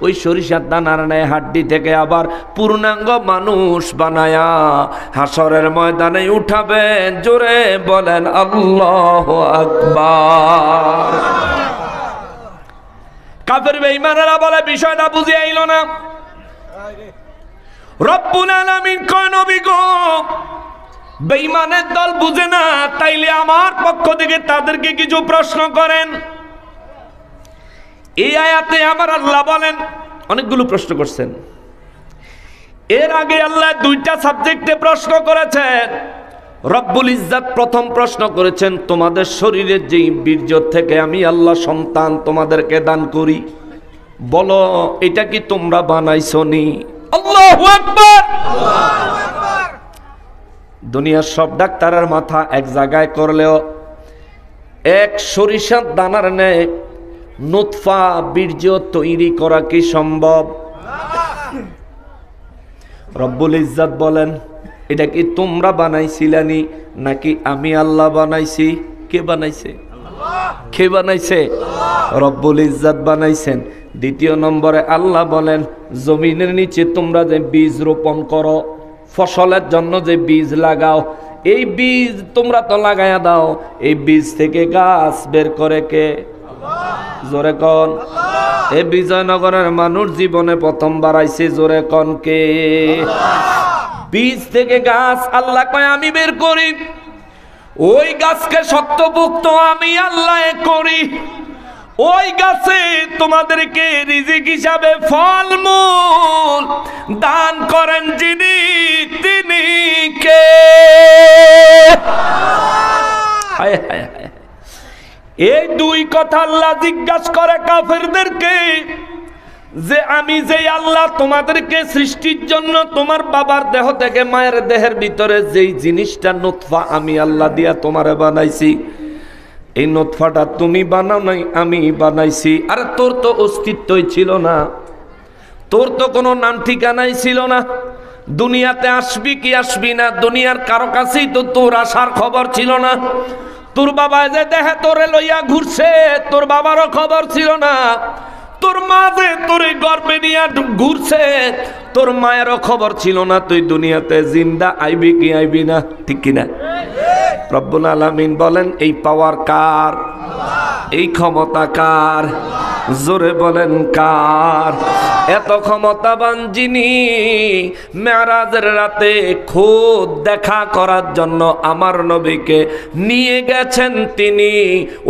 ওই সরিষার দানার ন্যায় হাড্ডি থেকে আবার পূর্ণাঙ্গ মানুষ বানায়া হাসরের ময়দানে উঠাবেন। জোরে বলেন আল্লাহু আকবার। কাফের বেঈমানেরা বলে, বিষয়টা বুঝে আইল না। রব্বুল আলামিন কয়, নবী গো, বেঈমানের দল বুঝে না, তাইলে আমার পক্ষ থেকে তাদেরকে কিছু প্রশ্ন করেন। এই আয়াতে আমার আল্লাহ বলেন, অনেকগুলো প্রশ্ন করছেন। এর আগে আল্লাহ দুইটা সাবজেক্টে প্রশ্ন করেছেন। রব্বুল ইজ্জাত প্রথম প্রশ্ন করেছেন, তোমাদের শরীরের যেই বীর্য থেকে আমি আল্লাহ সন্তান তোমাদেরকে দান করি, বলো এটা কি তোমরা বানাইছো নি? আল্লাহু আকবার। দুনিয়ার সব ডাক্তারের মাথা এক জায়গায় করলেও এক সরিষার দানার ন্যায় নুতফা বীর্য তৈরি করা কি সম্ভব? রব্বুল ইজ্জাত বলেন, এটা কি তোমরা বানাইছিলানি নাকি আমি আল্লাহ বানাইছি? কে বানাইছে? কে বানাইছে? রব্বুল ইজ্জাত বানাইছেন। দ্বিতীয় নম্বরে আল্লাহ বলেন, জমিনের নিচে তোমরা যে বীজ রোপণ করো, ফসলের জন্য যে বীজ লাগাও, এই বীজ তোমরা তো লাগায়া দাও, এই বীজ থেকে গাছ বের করে কে? জোরে কন। এই বিজয়নগরের মানুষ জীবনে প্রথমবার আইছে, জোরে কন কে? বীজ থেকে গাছ আল্লাহ কয় আমি বের করি, ওই গাছকে শক্তপোক্ত আমি আল্লাহ করি, ওই গাছে তোমাদেরকে রিজিক হিসাবে ফলমূল দান করেন যিনি, তিনি কে? হায় হায় হায়। এই দুই কথা আল্লাহ জিজ্ঞাসা করে কাফেরদেরকে, যে আমি যে আল্লাহ তোমাদেরকে সৃষ্টির জন্য তোমার বাবার দেহ থেকে মায়ের দেহের ভিতরে যেই জিনিসটা নুতফা আমি আল্লাহ দিয়া তোমারে বানাইছি, এই নুতফাটা তুমি বানাও নাই, আমি বানাইছি। আরে তোর তো অস্তিত্বই ছিল না, তোর তো কোনো নাম ঠিকানাই ছিল না, দুনিয়াতে আসবি কি আসবি না দুনিয়ার কারো কাছেই তো তোর আসার খবর ছিল না। তোর বাবা যে দেহে তোরে লইয়া ঘুরছে, তোর বাবারও খবর ছিল না। তোর মা যে তোর গর্বে নিয়ে ঘুরছে, তোর মায়েরও খবর ছিল না তুই দুনিয়াতে জিন্দা আইবি কি আইবি না, ঠিক কিনা? রব্বুল আলামিন বলেন, এই পাওয়ার কার? এই ক্ষমতা কার? জোরে বলেন কার? এত ক্ষমতাবান যিনি মেরাজের রাতে খোদ দেখা করার জন্য আমার নবীকে নিয়ে গেছেন, তিনি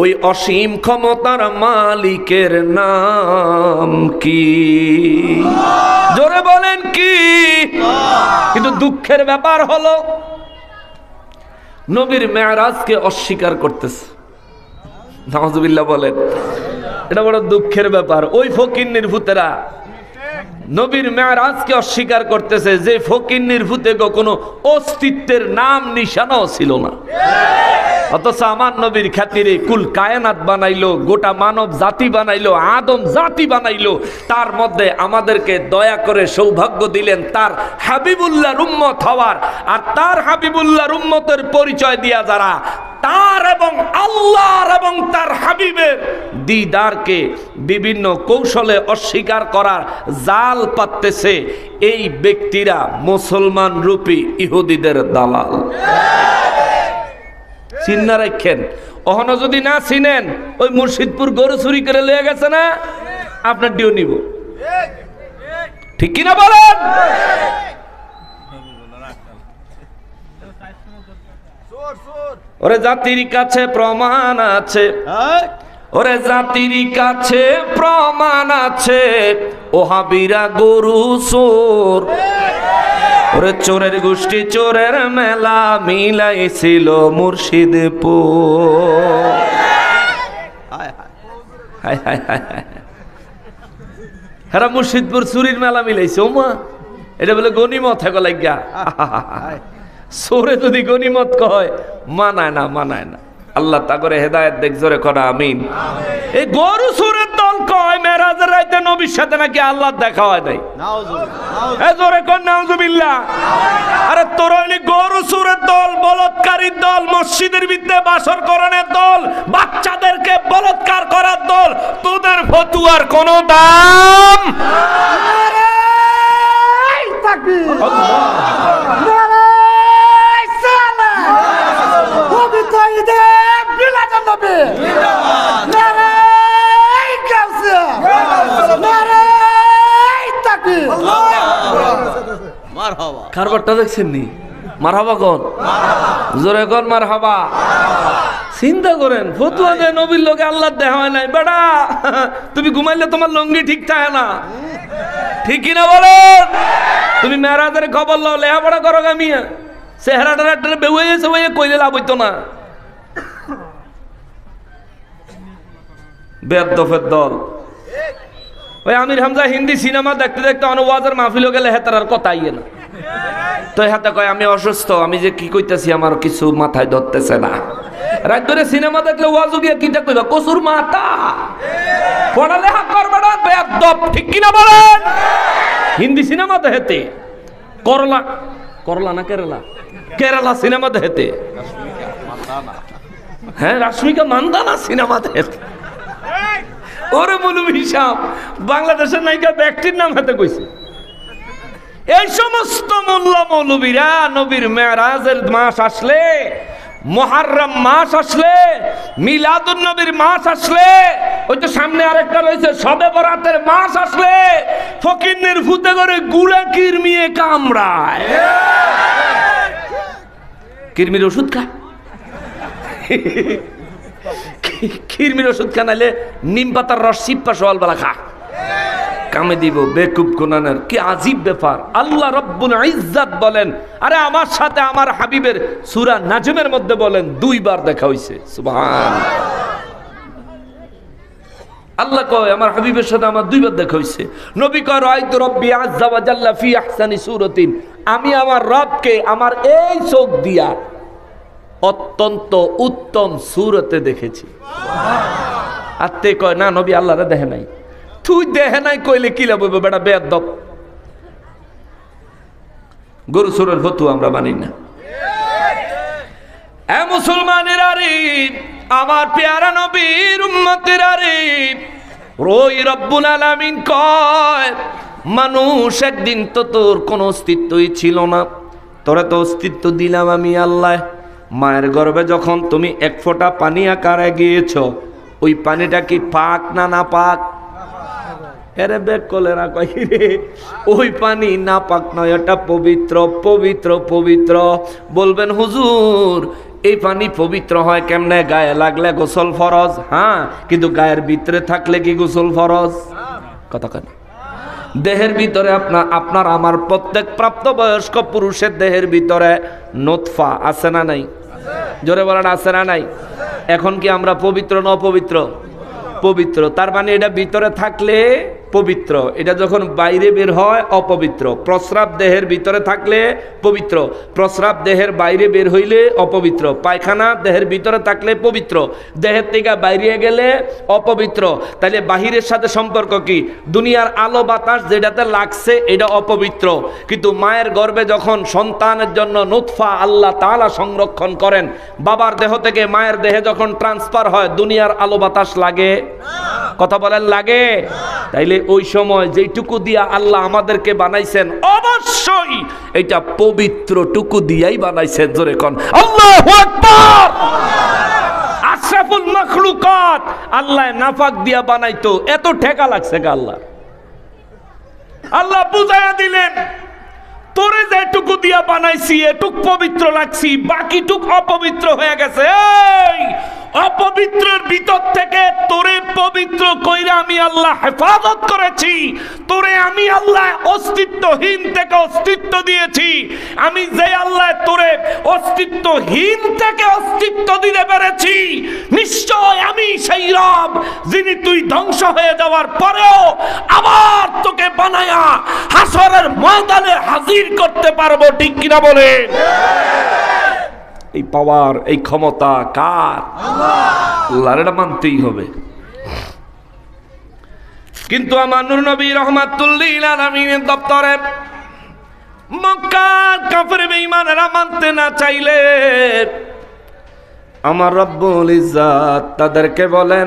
ওই অসীম ক্ষমতার মালিকের নাম কি? জোরে বলেন কি? কিন্তু দুঃখের ব্যাপার হলো নবীর মেরাজকে অস্বীকার করতেছে। নাউজুবিল্লাহ বলেন। এটা বড় দুঃখের ব্যাপার। ওই ফকিন্নির ভূতেরা নবীর মেরাজকে অস্বীকার করতেছে, যে ফকিন্নির ভূতে কোনো অস্তিত্বের নাম নিশানাও ছিল না, অথচ আমার নবীর খাতিরে কুল কায়নাত বানাইলো, গোটা মানব জাতি বানাইলো, আদম জাতি বানাইলো, তার মধ্যে আমাদেরকে দয়া করে সৌভাগ্য দিলেন তার হাবিবুল্লাহর উম্মত হওয়ার। আর তার হাবিবুল্লাহর উম্মতের পরিচয় দিয়া যারা তার এবং আল্লাহর এবং তার হাবিবের দিদারকে বিভিন্ন কৌশলে অস্বীকার করার জাল পাততেছে, এই ব্যক্তিরা মুসলমান রূপী ইহুদিদের দালাল। চিন্না রাখেন, অহনো যদি না চিনেন, ওই মুর্শিদপুর গরু চুরি করে লয়ে গেছে না, আপনার ডিও নিব, ঠিক কিনা বলেন? ওরে জাতির কাছে প্রমাণ আছে, ওরে জাতির কাছে প্রমাণ আছে, ওহাবিরা গরু চোর। ওরে চোরের গোষ্ঠী চোরের মেলা মিলাইছিল মুর্শিদপুর। হ্যাঁ, মুর্শিদপুর চুরির মেলা মিলাইছে। ওমা, এটা বলে গনিমত হেগো লাগিয়া। চোরে যদি গনিমত কয়, মানায় না, মানায় না। আল্লাহ তা করে হেদায়েত দেখ, জোরে করা আমিন। এই গরু চোরের দল কয় মেরাজের রাইতে নবীর সাথে নাকি আল্লাহ দেখা হয় নাই। জোরে কর নাউজুবিল্লাহ। আরে তোর হইলি গরু চোরের দল, বলৎকারীর দল, মসজিদের ভিতরে বাসর করণের দল, বাচ্চাদেরকে বলৎকার করার দল, তোদের ফতুয়ার কোনো দাম? কারবারটা দেখছেন নি? মারহাবা কোন? জোরে কোন মারহাবা। চিন্তা করেন, ফতুয়া দেয় নবীর লোকে আল্লাহ দেখা হয় নাই। বেটা তুমি ঘুমাইলে তোমার লঙ্গি ঠিক থাকে না, ঠিক কিনা বলেন? তুমি মেরাজের খবর লও, লেখাপড়া করো গামিয়া, চেহারাটা বেউয়ে গেছে, ওই কইলে লাভ হইতো না। বেদফের দল। ওই আমির হামজা হিন্দি সিনেমা দেখতে দেখতে অনুবাদের মাহফিল গেলে হেতার আর কথা ইয়ে না, তো হাতে কয় আমি অসুস্থ, আমি যে কি কইতাছি আমার কিছু মাথায় ধরতেছে না। রাত ধরে সিনেমা দেখলে ওয়াজু গিয়া কিটা কইবা, কসুর মাথা পড়ালেখা করবে না, বেয়াদব, ঠিক কিনা বলেন? হিন্দি সিনেমা দেখতে করলা, করলা না কেরালা, কেরালা সিনেমা দেখতে, হ্যাঁ রাশ্মিকা মান্দানা সিনেমা দেখতে। ওরে মৌলভী সাহেব, বাংলাদেশের নায়িকা ব্যক্তির নাম হাতে কইছে। এই সমস্ত মোল্লা মৌলবীরা নবীর মেরাজের মাস আসলে, মুহররম মাস আসলে, মিলাদুন নবীর মাস আসলে, ওই তো সামনে আরেকটা রয়েছে শবে বরাতের মাস আসলে ফকিন্নের ফুতে করে গুড়া কিরমিয়ে কামড়ায়। কিরমির ওষুধ খা, কিরমির ওষুধ খা, নাইলে নিম পাতার রস সিপ্পা সকালবেলা খা, কামে দিব। বেকুব কোনানের কি আজীব ব্যাপার। আল্লাহ রব্বুল ইজ্জত বলেন, আরে আমার সাথে আমার হাবিবের সূরা নাজমের মধ্যে বলেন 2 বার দেখা হইছে। সুবহানাল্লাহ। আল্লাহ কয় আমার হাবিবের সাথে আমার 2 বার দেখা হইছে। নবী কয় রাআইতু রাব্বি আযজা ওয়া জাল্লা ফি আহসানি সূরাতিন, আমি আমার রবকে আমার এই চোখ দিয়া অত্যন্ত উত্তম সূরতে দেখেছি। আর তে কয় না নবী আল্লাহরে দেখে নাই। তুই দেখে নাই কইলে কি লাভ হইব বেটা বেয়াদব। গরু সুরের ফতোয়া আমরা মানি না। এ মুসলমানেরা রে, আমার পেয়ারা নবীর উম্মতেরা রে, রই রব্বুল আলামিন কয় মানুষ একদিন তো তোর কোনো অস্তিত্বই ছিল না, তোরা তো অস্তিত্ব দিলাম আমি আল্লাহ। মায়ের গর্ভে যখন তুমি 1 ফোঁটা পানি আকারে গিয়েছ, ওই পানিটা কি পাক না না পাক? এরে বেক কলেরা কই রে, ওই পানি না পাক নয়, ওটা পবিত্র পবিত্র পবিত্র। বলবেন হুজুর এই পানি পবিত্র হয় কেমনে? গায়ে লাগলে গোসল ফরজ, হ্যাঁ, কিন্তু গায়ের ভিতরে থাকলে কি গোসল ফরজ? কথা কেন? দেহের ভিতরে আপনার আমার প্রত্যেক প্রাপ্তবয়স্ক পুরুষের দেহের ভিতরে নুতফা আছে না নাই? জোরে বলেন আছে না নাই? এখন কি আমরা পবিত্র না অপবিত্র? পবিত্র। তার মানে এটা ভিতরে থাকলে পবিত্র, এটা যখন বাইরে বের হয় অপবিত্র। প্রস্রাব দেহের ভিতরে থাকলে পবিত্র, প্রস্রাব দেহের বাইরে বের হইলে অপবিত্র। পায়খানা দেহের ভিতরে থাকলে পবিত্র, দেহের থেকে বাইরে গেলে অপবিত্র। তাহলে বাহিরের সাথে সম্পর্ক কি? দুনিয়ার আলো বাতাস যেটাতে লাগছে এটা অপবিত্র, কিন্তু মায়ের গর্ভে যখন সন্তানের জন্য নুতফা আল্লাহ তাআলা সংরক্ষণ করেন, বাবার দেহ থেকে মায়ের দেহে যখন ট্রান্সফার হয়, দুনিয়ার আলো বাতাস লাগে? কথা বলেন লাগে? তাইলে ওই সময় যেটুকু দিয়া আল্লাহ আমাদেরকে বানাইছেন অবশ্যই এটা পবিত্র টুকু দিয়াই বানাইছেন। জোরে কোন আল্লাহু আকবার। আশরাফুল মাখলুকাত আল্লাহ নাফাক দিয়া বানাইতো, এত ঠেকা লাগছে কা আল্লাহ? আল্লাহ বুঝাইয়া দিলেন তোরে যেটুকু দিয়া বানাইছি এটুক পবিত্র লাগছি, বাকিটুক অপবিত্র হয়ে গেছে। এই অপবিত্রের ভিতর থেকে তোরে পবিত্র কইরা আমি আল্লাহ হেফাজত করেছি। তোরে আমি আল্লাহ অস্তিত্বহীন থেকে অস্তিত্ব দিয়েছি। আমি যে আল্লাহ তোরে অস্তিত্বহীন থেকে অস্তিত্ব দিতে পেরেছি, নিশ্চয় আমি সেই রব যিনি তুই ধ্বংস হয়ে যাওয়ার পরেও আবার তোকে বানায়া হাসরের ময়দানে হাজির করতে পারবো। ঠিক কিনা বলে? এই পাওয়ার এই ক্ষমতা কার? আল্লাহর। এটা মানতেই হবে। কিন্তু আমার নূর নবী রাহমাতুল লিল আলামিনের দপ্তরে মক্কার কাফের বেঈমানেরা মানতে না চাইলে আমার রব্বুল ইজ্জত তাদেরকে বলেন,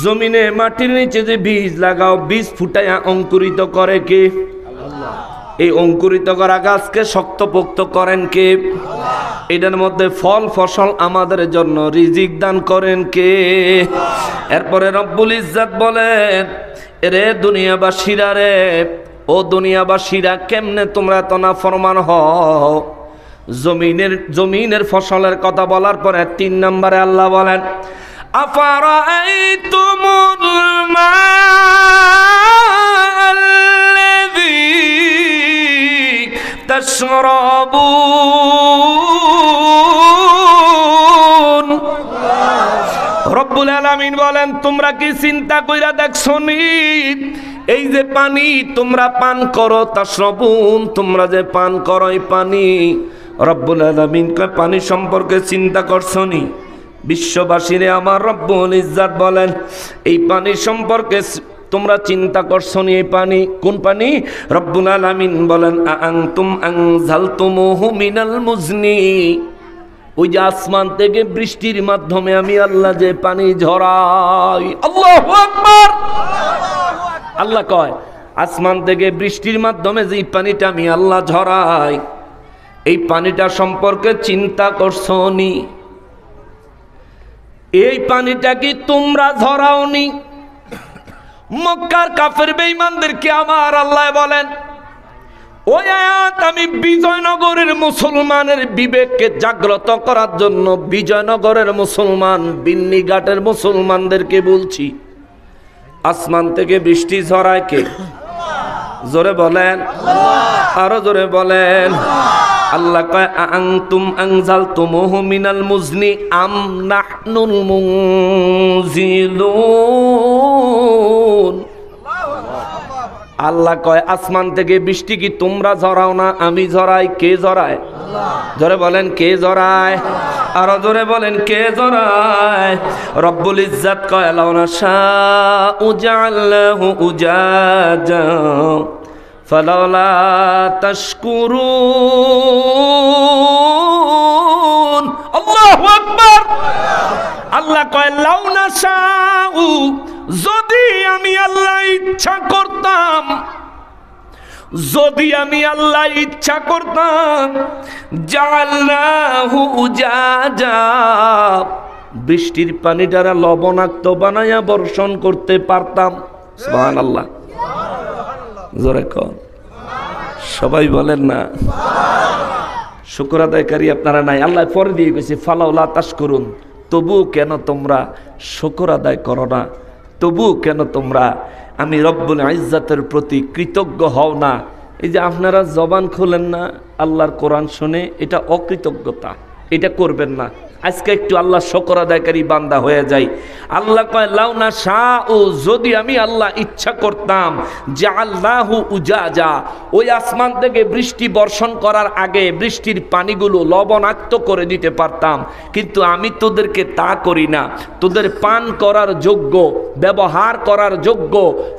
জমিনে মাটির নিচে যে বীজ লাগাও, বীজ ফুটাইয়া অঙ্কুরিত করে কে? আল্লাহ। এই অঙ্কুরিত করা গাছকে শক্তপোক্ত করেন কে? এটার মধ্যে ফল ফসল আমাদের জন্য রিজিক দান করেন কে? এরপরে রব্বুল ইজ্জত বলেন, রে দুনিয়াবাসীরা রে, ও দুনিয়াবাসীরা, কেমনে তোমরা তো নাফরমান হও? জমিনের ফসলের কথা বলার পরে 3 নম্বরে আল্লাহ বলেন আফারাআইতুমুল মা'আল্লাযী তাশরাবুন। রব্বুল আলামিন বলেন তোমরা কি চিন্তা কইরা দেখছনি এই যে পানি তোমরা পান করো, তাশরাবুন তোমরা যে পান করো এই পানি, রব্বুল আলামিন কয় পানি সম্পর্কে চিন্তা করছনি? বিশ্ববাসীরে আমার রব্বুল ইজ্জাত বলেন এই পানি সম্পর্কে তোমরা চিন্তা করছনি? এই পানি কোন পানি? রব্বুল আলামিন বলেন আনতুম আনজালতুমুহু মিনাল মুজনি, ওই যে আসমান থেকে বৃষ্টির মাধ্যমে আমি আল্লাহ যে পানি ঝরাই। আল্লাহু আকবার। আল্লাহ কয় আসমান থেকে বৃষ্টির মাধ্যমে যে পানিটা আমি আল্লাহ ঝরাই এই পানিটা সম্পর্কে চিন্তা করছনি? এই পানিটা কি তোমরা ঝরাওনি? মক্কার কাফের বেঈমানদেরকে আমার আল্লাহ বলেন ওই আয়াত আমি বিজয়নগরের মুসলমানের বিবেককে জাগ্রত করার জন্য বিজয়নগরের মুসলমান বিন্নিঘাটের মুসলমানদেরকে বলছি আসমান থেকে বৃষ্টি ঝরায় কে? জোরে বলেন, আরো জোরে বলেন। আল্লাহ কয় আনতুম আনজালতুমুহু মিনাল মুজনি আম নাহনুল মুনজিলুন। আল্লাহ কয় আসমান থেকে বৃষ্টি কি তোমরা ঝরাও না আমি ঝরাই? কে ঝরায়? জোরে বলেন কে ঝরায়? আরো জোরে বলেন কে ঝরায়? রব্বুল ইজ্জাত কয় লাউ নাশাউ জাআলনাহু উজাজা ফালাউলা তাশকুরুন। আল্লাহু আকবার। আল্লাহ কয় লাউ নাশাউ, যদি আমি আল্লাহ ইচ্ছা করতাম, যদি আমি আল্লাহ ইচ্ছা করতাম জাআলনাহু উজাজা, বৃষ্টির পানি দ্বারা লবণাক্ত বানায়া বর্ষণ করতে পারতাম। সুবহানাল্লাহ। জোরে কর, সবাই বলেন না। শুকর আদায়কারী আপনারা নাই। আল্লাহ পরে দিয়ে গেছে ফালাউলা তাশকুরুন, তবু কেন তোমরা শুকর আদায় করো না? তবু কেন তোমরা আমি রব্বুল ইজ্জাতের প্রতি কৃতজ্ঞ হও না? এই যে আপনারা জবান খোলেন না আল্লাহর কোরআন শুনে, এটা অকৃতজ্ঞতা, এটা করবেন না। আজকে একটু আল্লাহ শুকর আদায়কারী বান্দা হয়ে যাই। আল্লাহ কয় লাউ নাশাউ, যদি আমি আল্লাহ ইচ্ছা করতাম জাআলনাহু উজাজা, ওই আসমান থেকে বৃষ্টি বর্ষণ করার আগে বৃষ্টির পানিগুলো লবণাক্ত করে দিতে পারতাম, কিন্তু আমি তোদেরকে তা করি না। তোদের পান করার যোগ্য, ব্যবহার করার যোগ্য,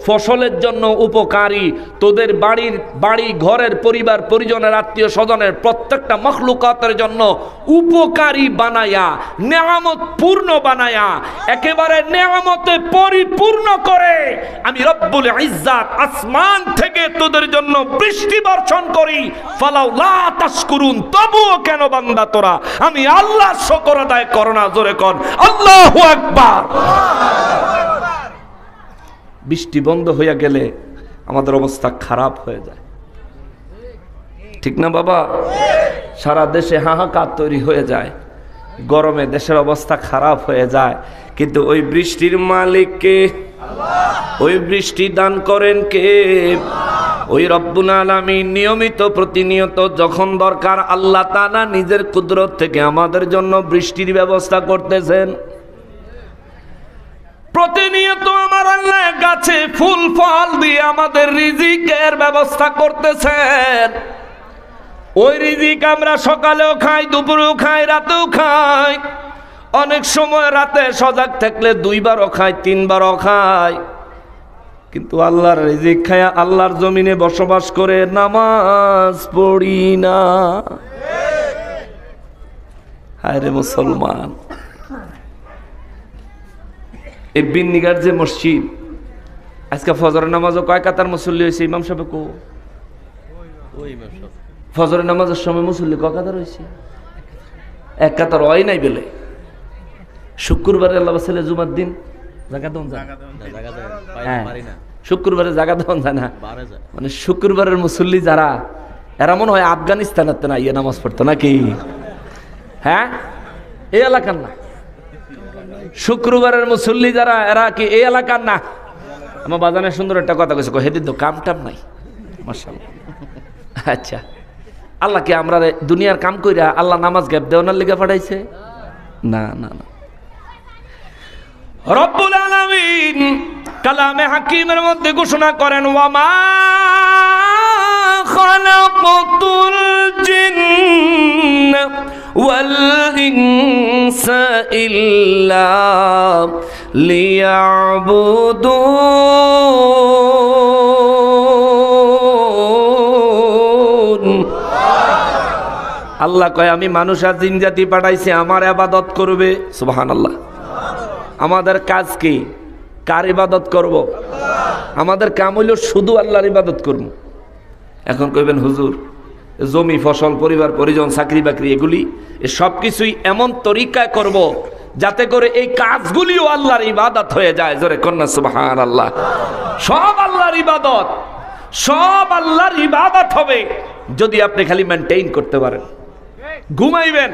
ফসলের জন্য উপকারী, তোদের বাড়ি ঘরের পরিবার পরিজনের আত্মীয় স্বজনের প্রত্যেকটা মখলুকাতের জন্য উপকারী বানাই, নেয়ামত পূর্ণ বানায়া, একেবারে নেয়ামতে পরিপূর্ণ করে আমি রব্বুল ইজ্জাত আসমান থেকে তোদের জন্য বৃষ্টি বর্ষণ করি। ফালাউলা তাশকুরুন, তবুও কেন বান্দা তোরা আমি আল্লাহর শুকর আদায় করো না? জোরে কর আল্লাহু আকবার। বৃষ্টি বন্ধ হয়ে গেলে আমাদের অবস্থা খারাপ হয়ে যায়, ঠিক না বাবা? সারা দেশে হাহাকার তৈরি হয়ে যায়, গরমে দেশের অবস্থা খারাপ হয়ে যায়, কিন্তু ওই বৃষ্টির মালিক কে? ওই বৃষ্টি দান করেন কে? ওই রব্বুল আলামিন। নিয়মিত প্রতিনিয়ত যখন দরকার আল্লাহ তাআলা নিজের কুদরত থেকে আমাদের জন্য বৃষ্টির ব্যবস্থা করতেছেন। প্রতিনিয়ত আমার আল্লাহ গাছে ফুল ফল দিয়ে আমাদের রিজিকের ব্যবস্থা করতেছেন। ওই রিজিক আমরা সকালেও খাই, দুপুরেও খাই, রাতেও খাই, অনেক সময় রাতে সজাগ থাকলে 2 বারও খাই, 3 বারও খাই, কিন্তু আল্লাহর রিজিক খায়া আল্লাহর জমিনে বসবাস করে নামাজ পড়ি না। হায় রে মুসলমান, এই বিন্নিঘাট যে মসজিদ, আজকে ফজরের নামাজও কয় কাতার মুসল্লি হয়েছে? ইমাম সাহেব কো? ফজরের নামাজের সময় মুসল্লি কয় কাতার হয়েছে? 1 কাতার হয় নাই বেলে। শুক্রবারে আল্লাহ ছেলে জুমার দিন জায়গা দেন যায়, শুক্রবারে জায়গা দেন যায় না, মানে শুক্রবারের মুসল্লি যারা এরা মনে হয় আফগানিস্তানের না ইয়ে নামাজ পড়তো নাকি? হ্যাঁ, এই এলাকার না। শুক্রবারের মুসল্লি যারা, এরা কি এই এলাকার না? আমার বাজানের সুন্দর একটা কথা কইছে, হেদিন তো কাম টাম নাই। মাশাআল্লাহ। আচ্ছা, আল্লাহ কি আমরা দুনিয়ার কাম কইরা আল্লাহ নামাজ গ্যাপ দেওয়ার লিগে পাঠাইছে? না না না। রব্বুল আলামিন কালামে হাকিমের মধ্যে ঘোষণা করেন, ওয়ামা খালাকাতুল জিন্না ওয়াল ইনসা ইল্লা লিয়াবুদুন। আল্লাহ কয় আমি মানুষ আর জিন জাতি পাঠাইছি আমার ইবাদত করবে। সুবহানাল্লাহ। আমাদের কাজ কি? কার ইবাদত করব? আমাদের কাম হইল শুধু আল্লাহর ইবাদত করব। এখন কইবেন হুজুর জমি ফসল পরিবার পরিজন চাকরি বাকরি এগুলি সব কিছুই এমন তরিকায় করব যাতে করে এই কাজগুলিও আল্লাহর ইবাদত হয়ে যায়। জোরে কন্যা সুবহানাল্লাহ। সব আল্লাহর ইবাদত, সব আল্লাহর ইবাদত হবে যদি আপনি খালি মেইনটেইন করতে পারেন। ঘুমাইবেন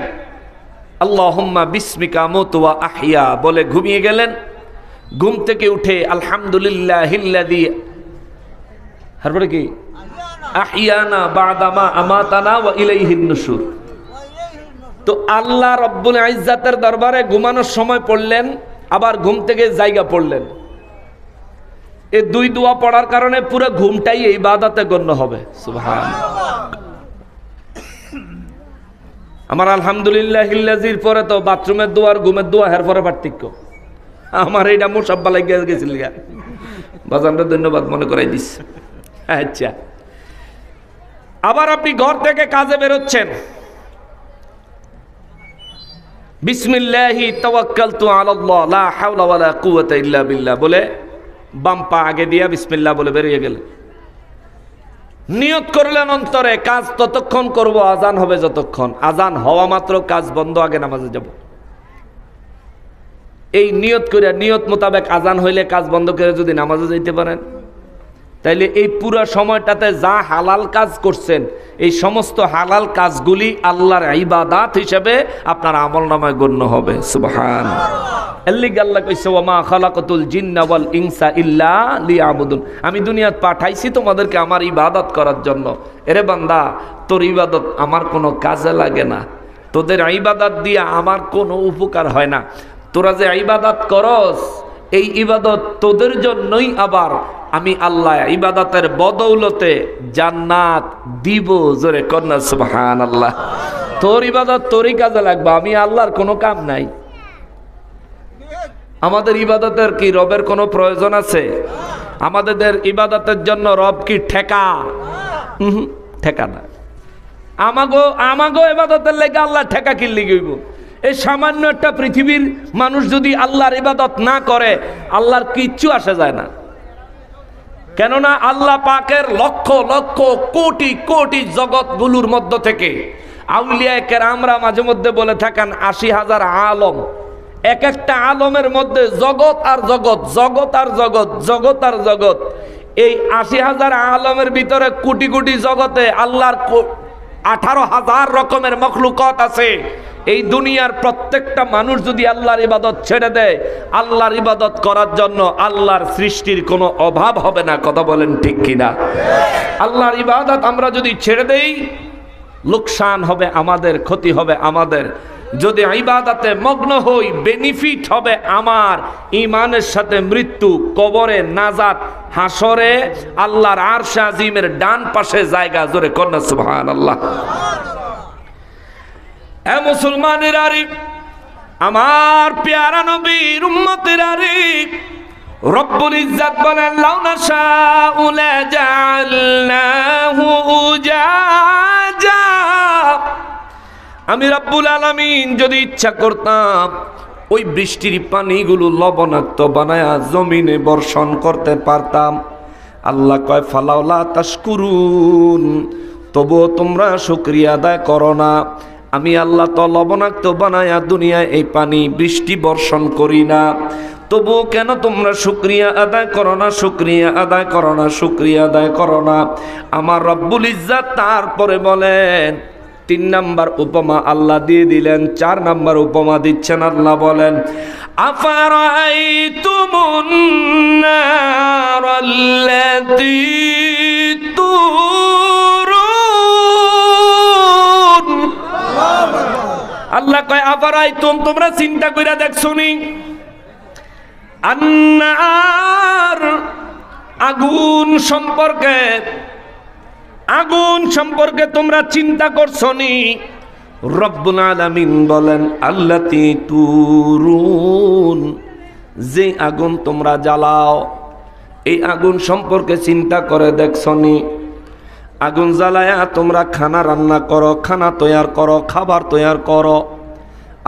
আল্লাহুম্মা বিসমিকা আমুতু ওয়া আহইয়া বলে ঘুমিয়ে গেলেন, ঘুম থেকে উঠে আলহামদুলিল্লাহিল্লাযী তারপরে কি আহইয়ানা বা'দামা আমাতানা ওয়া ইলাইহিন নুশুর। তো আল্লাহ রব্বুল ইজ্জাতের দরবারে ঘুমানোর সময় পড়লেন, আবার ঘুম থেকে জায়গা পড়লেন। এই দুই দোয়া পড়ার কারণে পুরো ঘুমটাই ইবাদতে গণ্য হবে। সুবহানাল্লাহ। আমার আলহামদুলিল্লাহিল্লাযীর পরে তো বাথরুমের দোয়া আর ঘুমের দোয়া এর পরে পার্থক্য। আমার এইটা মুসাব্বা লাগিয়ে গেছিল গা, বাজানটা ধন্যবাদ মনে করাই দিস। আচ্ছা, আবার আপনি ঘর থেকে কাজে বেরোচ্ছেন, বিসমিল্লাহি তাওয়াক্কালতু আলাল্লাহ লা হাওলা ওয়ালা কুওয়াতা ইল্লা বিল্লাহ বলে বাম পা আগে দিয়া বিসমিল্লাহ বলে বেরিয়ে গেলেন। নিয়ত করলেন অন্তরে কাজ ততক্ষণ করব আজান হবে যতক্ষণ, আজান হওয়া মাত্র কাজ বন্ধ, আগে নামাজে যাব। এই নিয়ত করে নিয়ত মোতাবেক আজান হইলে কাজ বন্ধ করে যদি নামাজে যাইতে পারেন, তাইলে এই পুরো সময়টাতে যা হালাল কাজ করছেন এই সমস্ত হালাল কাজগুলি আল্লাহর ইবাদত হিসেবে আপনার আমলনামায় গণ্য হবে। সুবহানাল্লাহ। এলিগ আল্লাহ কইছে ওয়ামা খালাকাতুল জিন্না ওয়াল ইনসা ইল্লা লিয়াবুদুন। আমি দুনিয়াত পাঠাইছি তোমাদেরকে আমার ইবাদত করার জন্য। এরে বান্দা, তোর ইবাদত আমার কোনো কাজে লাগে না, তোদের ইবাদত দিয়ে আমার কোনো উপকার হয় না। তোরা যে ইবাদত করস এই ইবাদত তোদের জন্যই আবার আমি আল্লাহ ইবাদতের বদৌলতে জান্নাত দিব। জোরে কন্যা সুবহানাল্লাহ। তোর ইবাদত তোরই কাজে লাগবে, আমি আল্লাহর কোনো কাম নাই। আমাদের ইবাদতের কি রবের কোনো প্রয়োজন আছে? আমাদের ইবাদতের জন্য রব কি ঠেকা? ঠেকা না। আমাগো ইবাদতের লেগে আল্লাহ ঠেকা কি লিগইব? এই সামান্য একটা পৃথিবীর মানুষ যদি আল্লাহর ইবাদত না করে আল্লাহর কিচ্ছু আসে যায় না। কেননা আল্লাহ পাকের লক্ষ লক্ষ কোটি কোটি জগৎগুলোর মধ্য থেকে আউলিয়া কেরামরা মাঝে মধ্যে বলে থাকেন ৮০,০০০ আলম। এক একটা আলমের মধ্যে জগৎ আর জগৎ, জগৎ আর জগৎ, জগৎ আর জগৎ। এই ৮০,০০০ আলমের ভিতরে কোটি কোটি জগতে আল্লাহর ১৮,০০০ রকমের মখলুকাত আছে। এই দুনিয়ার প্রত্যেকটা মানুষ যদি আল্লাহর ইবাদত ছেড়ে দেয়, আল্লাহর ইবাদত করার জন্য আল্লাহর সৃষ্টির কোনো অভাব হবে না। কথা বলেন ঠিক কিনা? আল্লাহর ইবাদত আমরা যদি ছেড়ে দেই লোকসান হবে আমাদের, ক্ষতি হবে আমাদের। যদি ইবাদতে মগ্ন হই বেনিফিট হবে আমার, ঈমানের সাথে মৃত্যু, কবরে নাজাত, হাসরে আল্লাহর আরশ আজিমের ডান পাশে জায়গা। জোরে কন্যা সুবহানাল্লাহ। এ মুসলমানের আরে, আমার পেয়ারা নবীর উম্মতের আরে, রব্বুল ইজ্জত বলেন লাউ নাশাউ লাজালনাহু উজাজা। আমি রব্বুল আলামিন যদি ইচ্ছা করতাম ওই বৃষ্টির পানিগুলো লবণাক্ত বানায়া জমিনে বর্ষণ করতে পারতাম। আল্লাহ কয় ফালাউলা তাশকুরুন, তবুও তোমরা শুকরিয়া আদায় করো না। আমি আল্লাহ তো লবণাক্ত বানায়া দুনিয়ায় এই পানি বৃষ্টি বর্ষণ করি না, তবু কেন তোমরা শুকরিয়া আদায় করো না, শুকরিয়া আদায় করো না, শুকরিয়া আদায় করো না? আমার রব্বুল ইজ্জত তারপরে বলেন, 3 নাম্বার উপমা আল্লাহ দিয়ে দিলেন, 4 নাম্বার উপমা দিচ্ছেন আল্লাহ বলেন, আফারাইতুমুন নারাল্লাতী তুরুন। আল্লাহ কয় আফারাইতুম, তোমরা চিন্তা কইরা দেখছনি, আন্নার আগুন সম্পর্কে, আগুন সম্পর্কে তোমরা চিন্তা করছনি? রব্বুল আলামিন বলেন আল্লাতী তুরুন, যে আগুন তোমরা জ্বালাও, এই আগুন সম্পর্কে চিন্তা করে দেখছনি? আগুন জ্বালায়া তোমরা খানা রান্না করো, খানা তৈয়ার করো, খাবার তৈয়ার করো,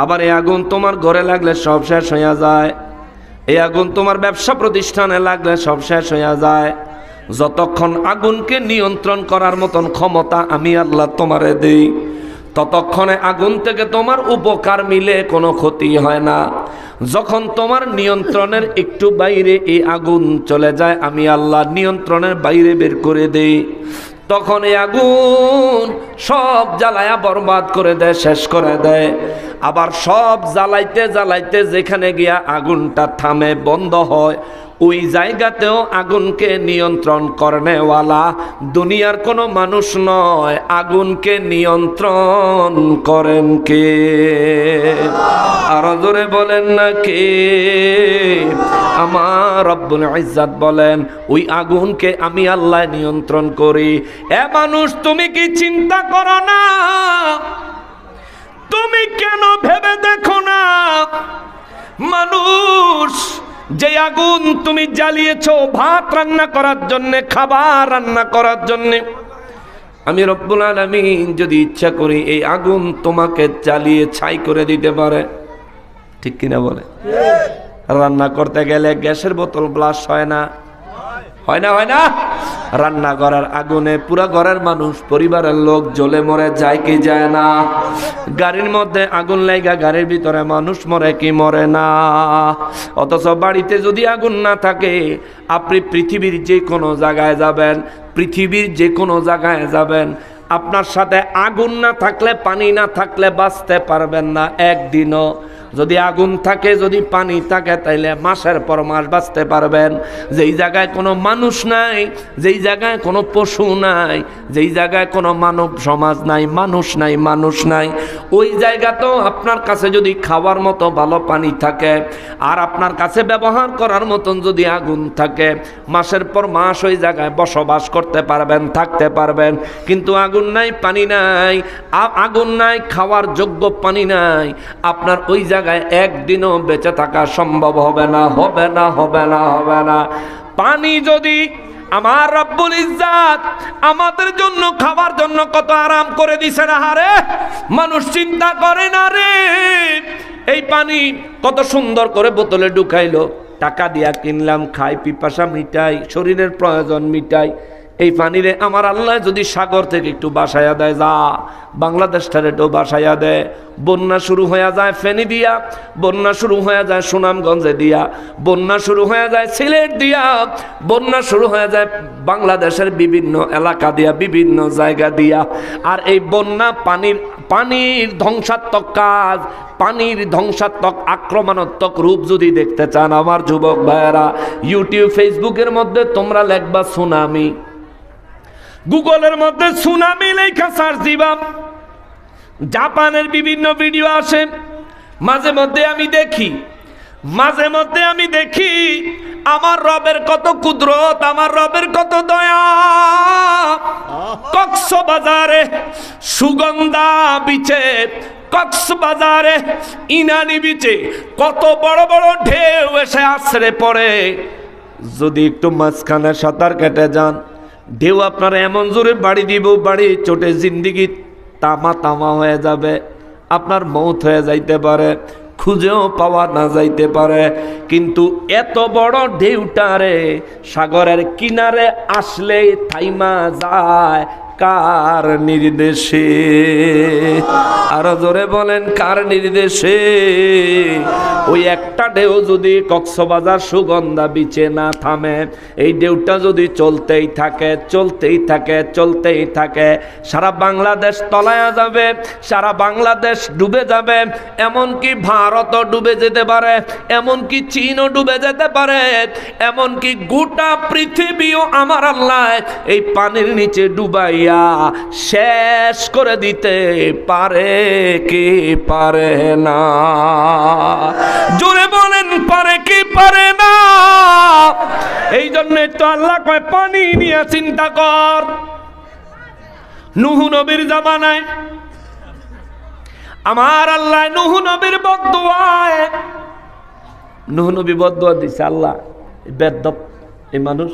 আবার এই আগুন তোমার ঘরে লাগলে সব শেষ হইয়া যায়, এই আগুন তোমার ব্যবসা প্রতিষ্ঠানে লাগলে সব শেষ হইয়া যায়। যতক্ষণ আগুনকে নিয়ন্ত্রণ করার মতন ক্ষমতা আমি আল্লাহ তোমারে দেই, ততক্ষণে আগুন থেকে তোমার উপকার মিলে কোনো ক্ষতি হয় না। যখন তোমার নিয়ন্ত্রণের একটু বাইরে এই আগুন চলে যায়, আমি আল্লাহ নিয়ন্ত্রণের বাইরে বের করে দেই, তখন এই আগুন সব জ্বালায়া বরবাদ করে দেয়, শেষ করে দেয়। আবার সব জ্বালাইতে জ্বালাইতে যেখানে গিয়া আগুনটা থামে, বন্ধ হয়, ওই জায়গাতেও আগুনকে নিয়ন্ত্রণ করেনেওয়ালা দুনিয়ার কোনো মানুষ নয়, আগুনকে নিয়ন্ত্রণ করেন কে? আরো জোরে বলেন না কে? আমার রব্বুল ইজ্জত বলেন, ওই আগুনকে আমি আল্লাহ নিয়ন্ত্রণ করি। এ মানুষ, তুমি কি চিন্তা করো না? তুমি কেন ভেবে দেখো না? মানুষ, যে আগুন তুমি জ্বালিয়েছো ভাত রান্না করার জন্য, খাবার রান্না করার জন্য, আমি রব্বুল আলামিন যদি ইচ্ছা করি এই আগুন তোমাকে জ্বালিয়ে ছাই করে দিতে পারে, ঠিক কিনা বলে? রান্না করতে গেলে গ্যাসের বোতল ব্লাস্ট হয় না? হয় না? হয় না? রান্না করার আগুনে পুরা ঘরের মানুষ, পরিবারের লোক জ্বলে মরে যায় কি যায় না? গাড়ির মধ্যে আগুন লাগা গাড়ির ভিতরে মানুষ মরে কি মরে না? অথচ বাড়িতে যদি আগুন না থাকে, আপনি পৃথিবীর যে কোনো জায়গায় যাবেন, পৃথিবীর যে কোনো জায়গায় যাবেন, আপনার সাথে আগুন না থাকলে, পানি না থাকলে বাঁচতে পারবেন না একদিনও। যদি আগুন থাকে, যদি পানি থাকে, তাইলে মাসের পর মাস বাঁচতে পারবেন। যেই জায়গায় কোনো মানুষ নাই, যেই জায়গায় কোনো পশু নাই, যেই জায়গায় কোনো মানব সমাজ নাই, মানুষ নাই, মানুষ নাই, ওই জায়গাতেও আপনার কাছে যদি খাওয়ার মতো ভালো পানি থাকে, আর আপনার কাছে ব্যবহার করার মতন যদি আগুন থাকে, মাসের পর মাস ওই জায়গায় বসবাস করতে পারবেন, থাকতে পারবেন। কিন্তু আগুন নাই, পানি নাই, আগুন নাই, খাওয়ার যোগ্য পানি নাই, আপনার ওই জায়গায় একদিনও বেঁচে থাকা সম্ভব হবে না, হবে না, হবে না, হবে না। পানি যদি, আমার রব্বুল ইজ্জত আমাদের জন্য খাবার জন্য কত আরাম করে দিছে না হারে, মানুষ চিন্তা করে না রে। এই পানি কত সুন্দর করে বোতলে ঢুকাইলো, টাকা দিয়া কিনলাম, খাই, পিপাসা মিটাই, শরীরের প্রয়োজন মিটাই। এই পানিরে আমার আল্লাহ যদি সাগর থেকে একটু বাসায়া দেয়, যা বাংলাদেশটারে একটু বাসায়া দেয়, বন্যা শুরু হয়ে যায় ফেনী দিয়া, বন্যা শুরু হয়ে যায় সুনামগঞ্জে দিয়া, বন্যা শুরু হয়ে যায় সিলেট দিয়া, বন্যা শুরু হয়ে যায় বাংলাদেশের বিভিন্ন এলাকা দিয়া, বিভিন্ন জায়গা দিয়া। আর এই বন্যা পানির ধ্বংসাত্মক কাজ, পানির ধ্বংসাত্মক আক্রমণাত্মক রূপ যদি দেখতে চান আমার যুবক ভাইয়েরা, ইউটিউব ফেসবুকের মধ্যে তোমরা লেখবা সুনামি, গুগলের মধ্যে সুনামি লেখা সার্চ দিবা, জাপানের বিভিন্ন ভিডিও আসে। মাঝে মধ্যে আমি দেখি আমার রবের কত কুদরত, আমার রবের কত দয়া। কক্সবাজারে সুগন্ধা বিচে, কক্সবাজারে ইনানি বিচে কত বড় বড় ঢেউ এসে আছড়ে পড়ে। যদি একটু মাঝখানে সাঁতার কেটে যান, ঢেউ আপনার এমন জোরে বাড়ি দিব, বাড়ি চোটে জিন্দিগি তামা তামা হয়ে যাবে, আপনার মৌত হয়ে যাইতে পারে, খুঁজেও পাওয়া না যাইতে পারে। কিন্তু এত বড় ঢেউটারে সাগরের কিনারে আসলে থাইমা যায়, কার নির্দেশে? আরো জোরে বলেন, কার নির্দেশে? ওই একটা ঢেউ যদি কক্সবাজার সুগন্ধা বিচে না থামে, এই ঢেউটা যদি চলতেই থাকে চলতেই থাকে চলতেই থাকে, সারা বাংলাদেশ তলায়া যাবে, সারা বাংলাদেশ ডুবে যাবে, এমনকি ভারতও ডুবে যেতে পারে, এমনকি চীনও ডুবে যেতে পারে, এমনকি গোটা পৃথিবীও আমার আল্লাহ এই পানির নিচে ডুবাইয়া শেষ করে দিতে পারে কি পারে না? জোরে বলেন, পারে কি পারে না? এই জন্য তো আল্লাহ কয় পানি নিয়ে চিন্তা কর। নূহ নবীর জামানায় আমার আল্লাহ নূহ নবীর বদদুয়ায়, নূহ নবী বদদুয়া দিছে, আল্লাহ বেদ্দপ এই মানুষ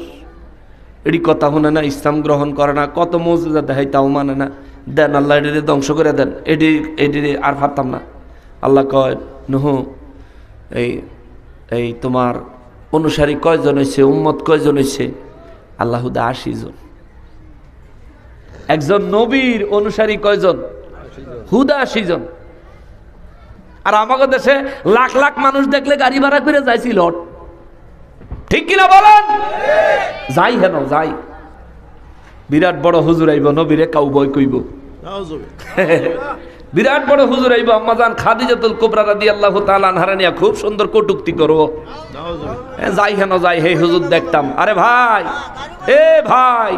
এটি কথা শুনে না, ইসলাম গ্রহণ করে না, কত মৌজুজা দেখাই তাও মানে না, দেন আল্লাহ এটি ধ্বংস করে দেন, এটি আর পারতাম না। আল্লাহ কয়, নূহ এই তোমার অনুসারী কয়জন হয়েছে, উম্মত কয়জন হয়েছে? আল্লাহ 80 জন। একজন নবীর অনুসারী কয়জন? 80 জন। আর আমাদের দেশে লাখ লাখ মানুষ দেখলে গাড়ি ভাড়া করে যাইছিল, ঠিক কিনা বলেন? যাই হেন যাই, বিরাট বড় হুজুর আইব, নবীরে কাউবয় কইব, বিরাট বড় হুজুর আইব, আম্মাজান খাদিজাতুল কুবরা রাদিয়াল্লাহু তাআলা আনহা নিয়া খুব সুন্দর কটূক্তি করব, যাই হেন যাই, হে হুজুর দেখতাম। আরে ভাই, এ ভাই,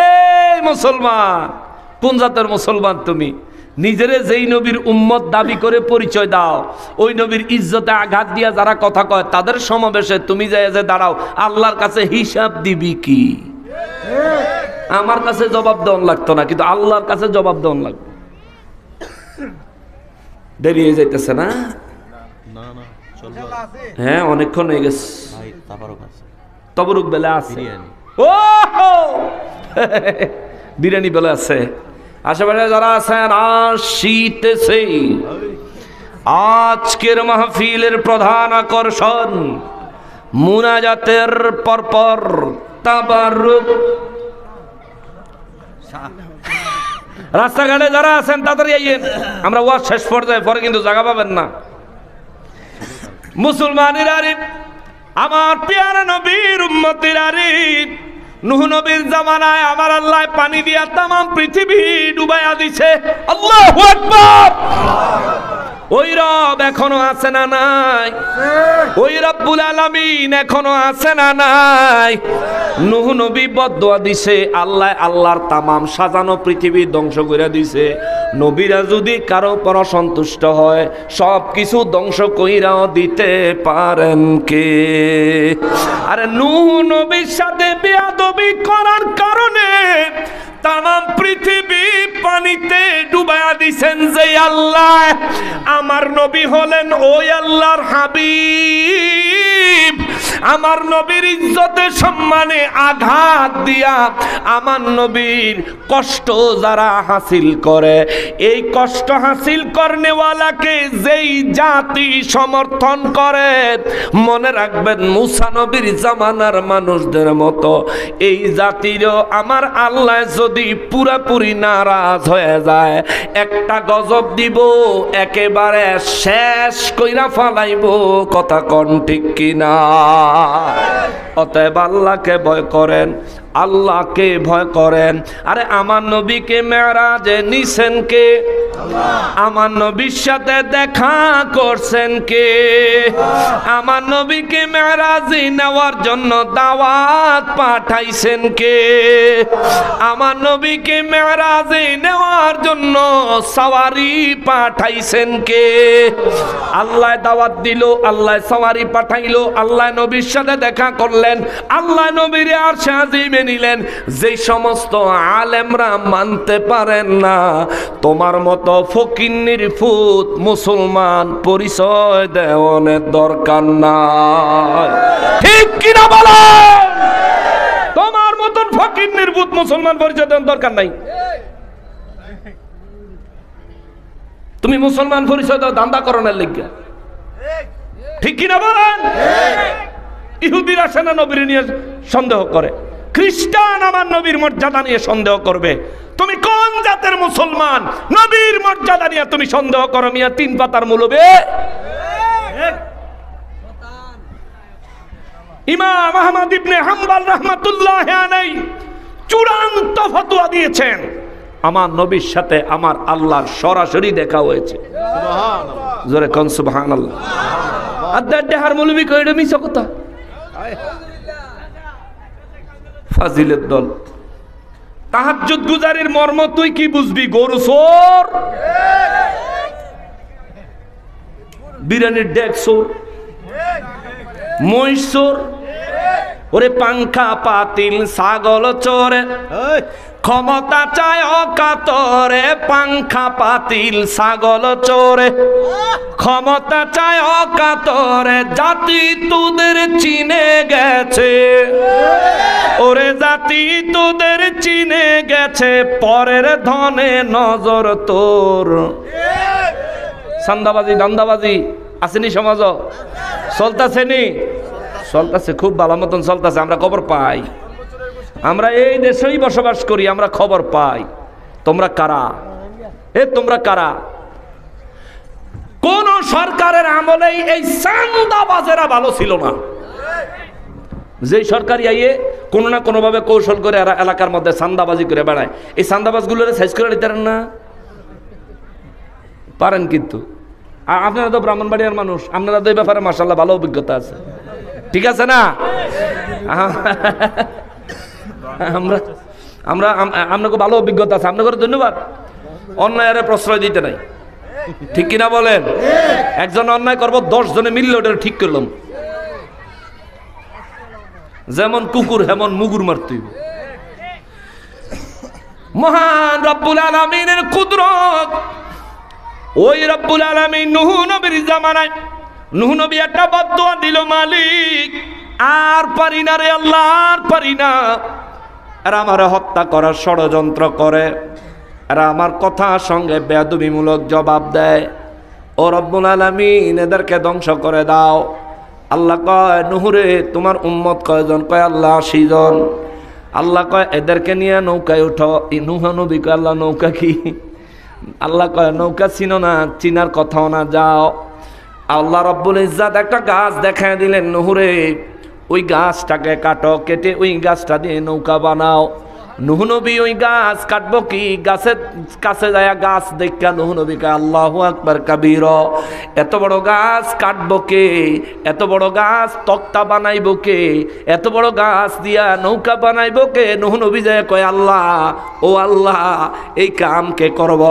এই মুসলমান, কোন জাতের মুসলমান তুমি? নিজেরে যেই নবীর উম্মত দাবি করে পরিচয় দাও, ওই নবীর ইজ্জতে আঘাত দিয়া যারা কথা কয় তাদের সমাবেশে তুমি যে দাঁড়াও, আল্লাহর কাছে হিসাব দিবি কি? আমার কাছে জবাব দেওয়ান লাগতো না, কিন্তু আল্লাহর কাছে জবাব দেওয়ান লাগবে। দেরি হয়ে যাইতেছে না? হ্যাঁ, অনেকক্ষণ হয়ে গেছে। তবরুক বেলা আছে, ও বিরিয়ানি বেলা আছে। আশেপাশে যারা আছেন, আসিতেছে আজকের মাহফিলের প্রধান আকর্ষণ, মুনাজাতের পরপর তাবারুক। রাস্তাঘাটে যারা আছেন তাড়াতাড়ি আইয়েন, আমরা ওয়াজ শেষ পর্যায়ে, পরে কিন্তু জায়গা পাবেন না। মুসলমানের আরিফ, আমার পেয়ারা নবীর উম্মতের আরিফ, নূহ নবীর জামানায় আমার আল্লাহ পানি দিয়া তামাম পৃথিবী ডুবাইয়া দিছে। আল্লাহু আকবার। ওই রব এখনো আছে না নাই? ওই রব্বুল আলামিন এখনো আছে না নাই? নূহ নবী বদদুয়া দিছে, আল্লাহ আল্লাহর তামাম সাজানো পৃথিবী ধ্বংস করে দিছে। নবীরা যদি কারো পর সন্তুষ্ট হয়, সব কিছু ধ্বংস কইরাও দিতে পারেন কে? আরে নূহ নবীর সাথে বেয়াদবি করার কারণে তামাম পৃথিবী পানিতে ডুবাইয়া দিছেন যে আল্লাহ, আমার নবী হলেন ওই আল্লাহর হাবিব। আমার নবীর ইজ্জতে সম্মানে আঘাত দিয়া আমার নবীর কষ্ট যারা হাসিল করে, এই কষ্ট হাসিল করনেওয়ালাকে যেই জাতি সমর্থন করে, মনে রাখবেন মুসা নবীর জামানার মানুষদের মতো এই জাতিরও আমার আল্লাহ যদি পুরাপুরি নারাজ হয়ে যায়, একটা গজব দিব, একেবারে শেষ কইরা ফালাইব। কথা কোন ঠিক কিনা? অতএব আল্লাহকে ভয় করেন, আল্লাহকে ভয় করেন। আরে আমার নবীকে মেরাজে নিছেন কে? আমার নবীর সাথে দেখা করছেন কে? আমার নবীকে মেরাজে নেওয়ার জন্য দাওয়াত পাঠাইছেন কে? আমার নবীকে মেরাজে নেওয়ার জন্য সওয়ারি পাঠাইছেন কে? আল্লাহ দাওয়াত দিল, আল্লাহ সওয়ারি পাঠাইলো, আল্লাহ নবীর সাথে দেখা করলেন, আল্লাহ নবীর আরশে আজিমে নিলেন। যে সমস্ত আলেমরা মানতে পারেন না, তোমার মতো ফকিন্নির ফুত মুসলমান পরিচয় দেওয়ার দরকার নাই। ঠিক কিনা বলেন? তোমার মতন ফকিন্নির ফুত মুসলমান পরিচয় দেওয়ার দরকার নাই। তুমি মুসলমান পরিচয় দাও দান্দা করণের লিগে, ঠিক কিনা বলেন? ইহুদিরা সেনা নবীর নিয়ে সন্দেহ করে, খ্রিস্টান আমার নবীর মর্যাদা নিয়ে সন্দেহ করবে। তুমি কোন জাতের মুসলমান নবীর মর্যাদা নিয়ে তুমি সন্দেহ করো? মিয়া তিন পাতার মৌলবি। ইমাম আহমদ ইবনে হাম্বল রাহমাতুল্লাহ আলাইহি চূড়ান্ত ফতোয়া দিয়েছেন, আমার নবীর সাথে আমার আল্লাহর সরাসরি দেখা হয়েছে। সুবহানাল্লাহ, জোরে কোন সুবহানাল্লাহ। আদার দেহার মৌলবি কইরা মিছা কথা। ফাজিলের দল। তাহাজ্জুদ গুজারির মর্ম তুই কি বুঝবি? গরু চোর, বিরিয়ানির ডেক চোর, মহিষ চোর, ওরে পাংখা পাতিল ছাগল চোরে, ক্ষমতা চায় অকাতরে, পাংখা পাতিল ছাগল চোরে, ক্ষমতা চায় অকাতরে, জাতি তোদের চিনে গেছে, ওরে জাতি তোদের চিনে গেছে, পরের ধনে নজর তোর। সান্দাবাজি দান্দাবাজি আসেনি সমাজ, চলতেছে নি? চলতেছে, খুব ভালো মতন চলতেছে। আমরা খবর পাই, আমরা এই দেশেই বসবাস করি, আমরা খবর পাই। তোমরা কারা? তোমরা কারা? কোন সরকারের আমলেই এই চাঁদাবাজেরা ভালো ছিল না। যেই সরকারি আইয়ে কোনো না কোনো ভাবে কৌশল করে এলাকার মধ্যে চাঁদাবাজি করে বেড়ায়, এই চাঁদাবাজগুলোরে সাইজ করে দিতে পারেন না? পারেন, কিন্তু আপনারা তো ব্রাহ্মণবাড়িয়ার মানুষ, আপনারা তো এই ব্যাপারে মাশাআল্লাহ ভালো অভিজ্ঞতা আছে, ঠিক আছে না? আমরা আমরা আপনাকে ভালো অভিজ্ঞতা আছে, আপনাকে ধন্যবাদ। অন্যায়ের প্রশ্রয় দিতে নাই, ঠিক কিনা বলেন? একজন অন্যায় করবো, 10 জনে মিললে ওটা ঠিক করলাম। যেমন কুকুর হেমন মুগুর মারতে হইব। মহান রব্বুল আলামিনের কুদরত, ওই রব্বুল আলামিন নূহ নবীর জামানায় নূহ নবী একটা বদদুয়া দিল, মালিক আর পারি না রে আল্লাহ, আর পারি না। এরা আমার হত্যা করার ষড়যন্ত্র করে, এরা আমার কথার সঙ্গে বেয়াদবিমূলক জবাব দেয়। ও রব্বুল আলামিন এদেরকে ধ্বংস করে দাও। আল্লাহ কয়, নূহ রে তোমার উম্মত কয়জন? কয় আল্লাহ 80 জন। আল্লাহ কয় এদেরকে নিয়ে নৌকায় উঠো। নূহ নবী কয় আল্লাহ নৌকা কি? আল্লাহ কয় নৌকা চিনো না, চিনার কথাও না, যাও। আল্লাহ রব্বুল ইজ্জাত একটা গাছ দেখায় দিলেন, নূহ রে ওই গাছটাকে কাটো, কেটে ওই গাছটা দিয়ে নৌকা বানাও। নূহ নবী ওই গাছ কাটবো কি? গাছের কাছে যায় গাছ দেখা নূহ নবী কয় আল্লাহু আকবার কাবীরা, এত বড় গাছ কাটবো কে? এত বড় গাছ তক্তা বানাইবো কে? এত বড় গাছ দিয়া নৌকা বানাইবো কে? নূহ নবী যায় কয় আল্লাহ, ও আল্লাহ এই কাম কে করব?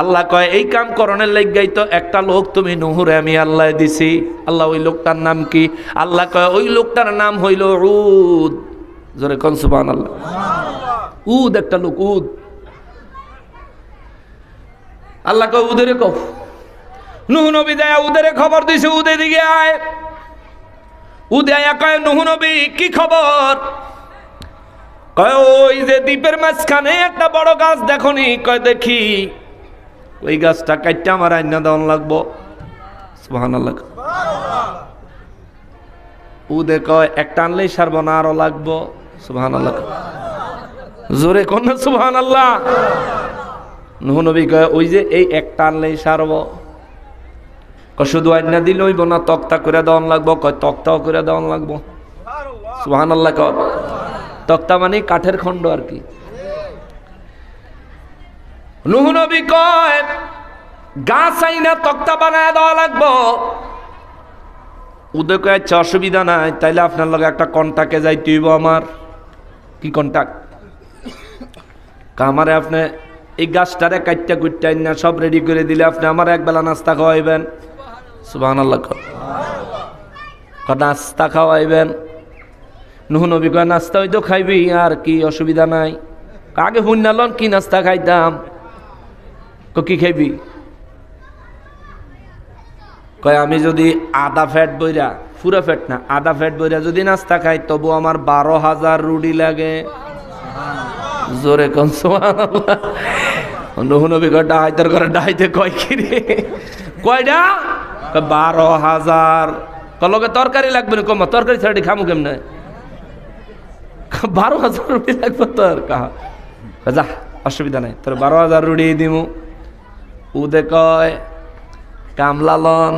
আল্লাহ কয় এই কাম করণের লাগাই তো একটা লোক তুমি নূহরে আমি আল্লাহ দিছি। আল্লাহ ওই লোকটার নাম কি? আল্লাহ কয় ওই লোকটার নাম হইল উদ। জোরে কোন সুবহানাল্লাহ। উদ একটা লোক, উদ। আল্লাহ কয় উদের কও। নূহ নবী যায় উদের খবর দিছে, উদে দিকে আয়। উদে আয়া কয় নূহ নবী কি খবর? কয় ওই যে দ্বীপের মাঝখানে একটা বড় গাছ দেখনি? কয় দেখি। ওই গাছটা কাটতে আমার আইনা দেওয়ান লাগবো। সুবহানাল্লাহ। উদে কয় একটা আনলেই সারবো না, আরো লাগবো। সুবহানাল্লাহ। জোরে কোন না সুবহানাল্লাহ। নূহ নবী কয় ওই যে এই একটা আনলেই সারবো। কয় শুধু আইনা দিলে হইব না, তক্তা করে দেওয়ান লাগবো। কয় তক্তাও করে দেওয়ান লাগবো। সুবহানাল্লাহ। কয় তক্তা মানে কাঠের খণ্ড আর কি। নূহ নবী কয় গাছ আইনা তক্তা বানায় দেওয়া লাগবো। উদয় কয় আচ্ছা অসুবিধা নাই, তাইলে আপনার লগে একটা কন্টাক্টে যাইতে হইব। আমার কি কন্টাক্ট? আমারে আপনি এই গাছটারে কাটটা কুটটা না সব রেডি করে দিলে আপনি আমার একবেলা নাস্তা খাওয়াইবেন। সুবহানাল্লাহ। নাস্তা খাওয়াইবেন। নূহ নবী কয় নাস্তা হয়তো খাইবি, আর কি অসুবিধা নাই। আগে হুন্নালন কি নাস্তা খাইতাম? কি খাইবি? কয় আমি যদি আধা ফ্যাট বইরা, পুরা ফ্যাট না আধা ফ্যাট বইরা যদি নাস্তা খাই তবু আমার 12,000 রুটি লাগে। জোরে কোন সুবহানাল্লাহ। নূহ নবী কয় ডাহাইতের করে ডাহাইতে কয় কি রে? কয়টা? 12,000। কলকে তরকারি লাগবে না? কম তরকারি ছাড়ি খামু কেমনে? 12,000 রুটি লাগবে তোর, কাহা যা অসুবিধা নাই, তোর 12,000 রুটি দিমু। উদে কয় কামলালন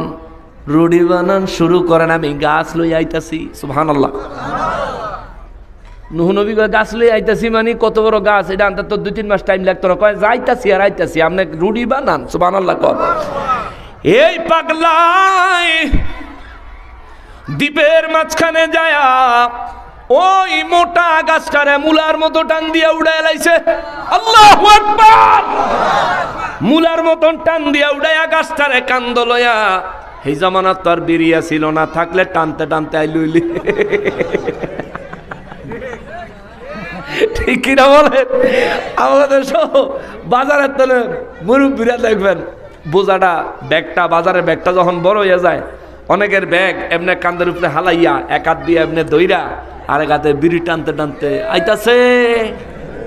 রুটি বানান শুরু করেন, আমি গাছ লই আইতাছি। সুবহানাল্লাহ। নূহ নবী কয় গাছ লই আইতাছি মানে কত বড় গাছ, এটা আনতে তো 2-3 মাস টাইম লাগতো না। কয় যাইতাছি আর আইতাছি, আপনি রুটি বানান। সুবহানাল্লাহ। কর এই পাগলাই দ্বীপের মাঝখানে যায়া ওই মোটা গাছটারে মুলার মতো টান দিয়া উড়াই লাইছে। আল্লাহু আকবার। মুলার মতন টান দিয়া উড়াইয়া গাছটারে কান্দ লইয়া, এই জামানাত তো আর বিরিয়া ছিল না, থাকলে টানতে টানতে আইলুইলি। ঠিক কিনা বলেন? আমাদের সব বাজারের তলে মুরব্বীরা দেখবেন বোঝাটা ব্যাগটা, বাজারের ব্যাগটা যখন বড় হয়ে যায়, অনেকের ব্যাগ এমনি কান্দের উপরে হালাইয়া এক হাত দিয়ে এমনি দইরা আরেক হাতে বিড়ি টানতে টানতে আইতাছে।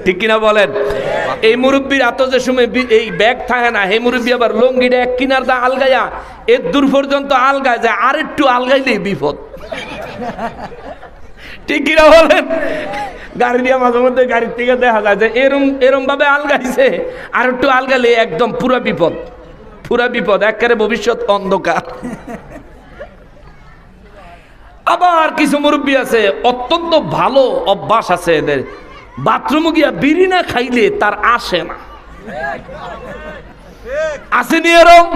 ঠিক কিনা বলেন? এই মুরব্বীর এত যে সময় এই ব্যাগ থাকে না, এই মুরব্বী আবার লঙ্গিটা এক কিনার দা আলগাইয়া এর দূর পর্যন্ত আলগায় যায়, আর একটু আলগাইলেই বিপদ। ঠিক কিনা বলেন? গাড়ি দিয়ে মাঝে মধ্যে গাড়ির থেকে দেখা যায় যে এরম ভাবে আলগাইছে, আর একটু আলগাইলে একদম পুরো বিপদ, পুরা বিপদ, একেবারে ভবিষ্যৎ অন্ধকার। আবার কিছু মুরব্বী আছে অত্যন্ত ভালো অভ্যাস আছে এদের, বাথরুমে গিয়া বিড়ি না খাইলে তার আসে না। আসেনি এরম?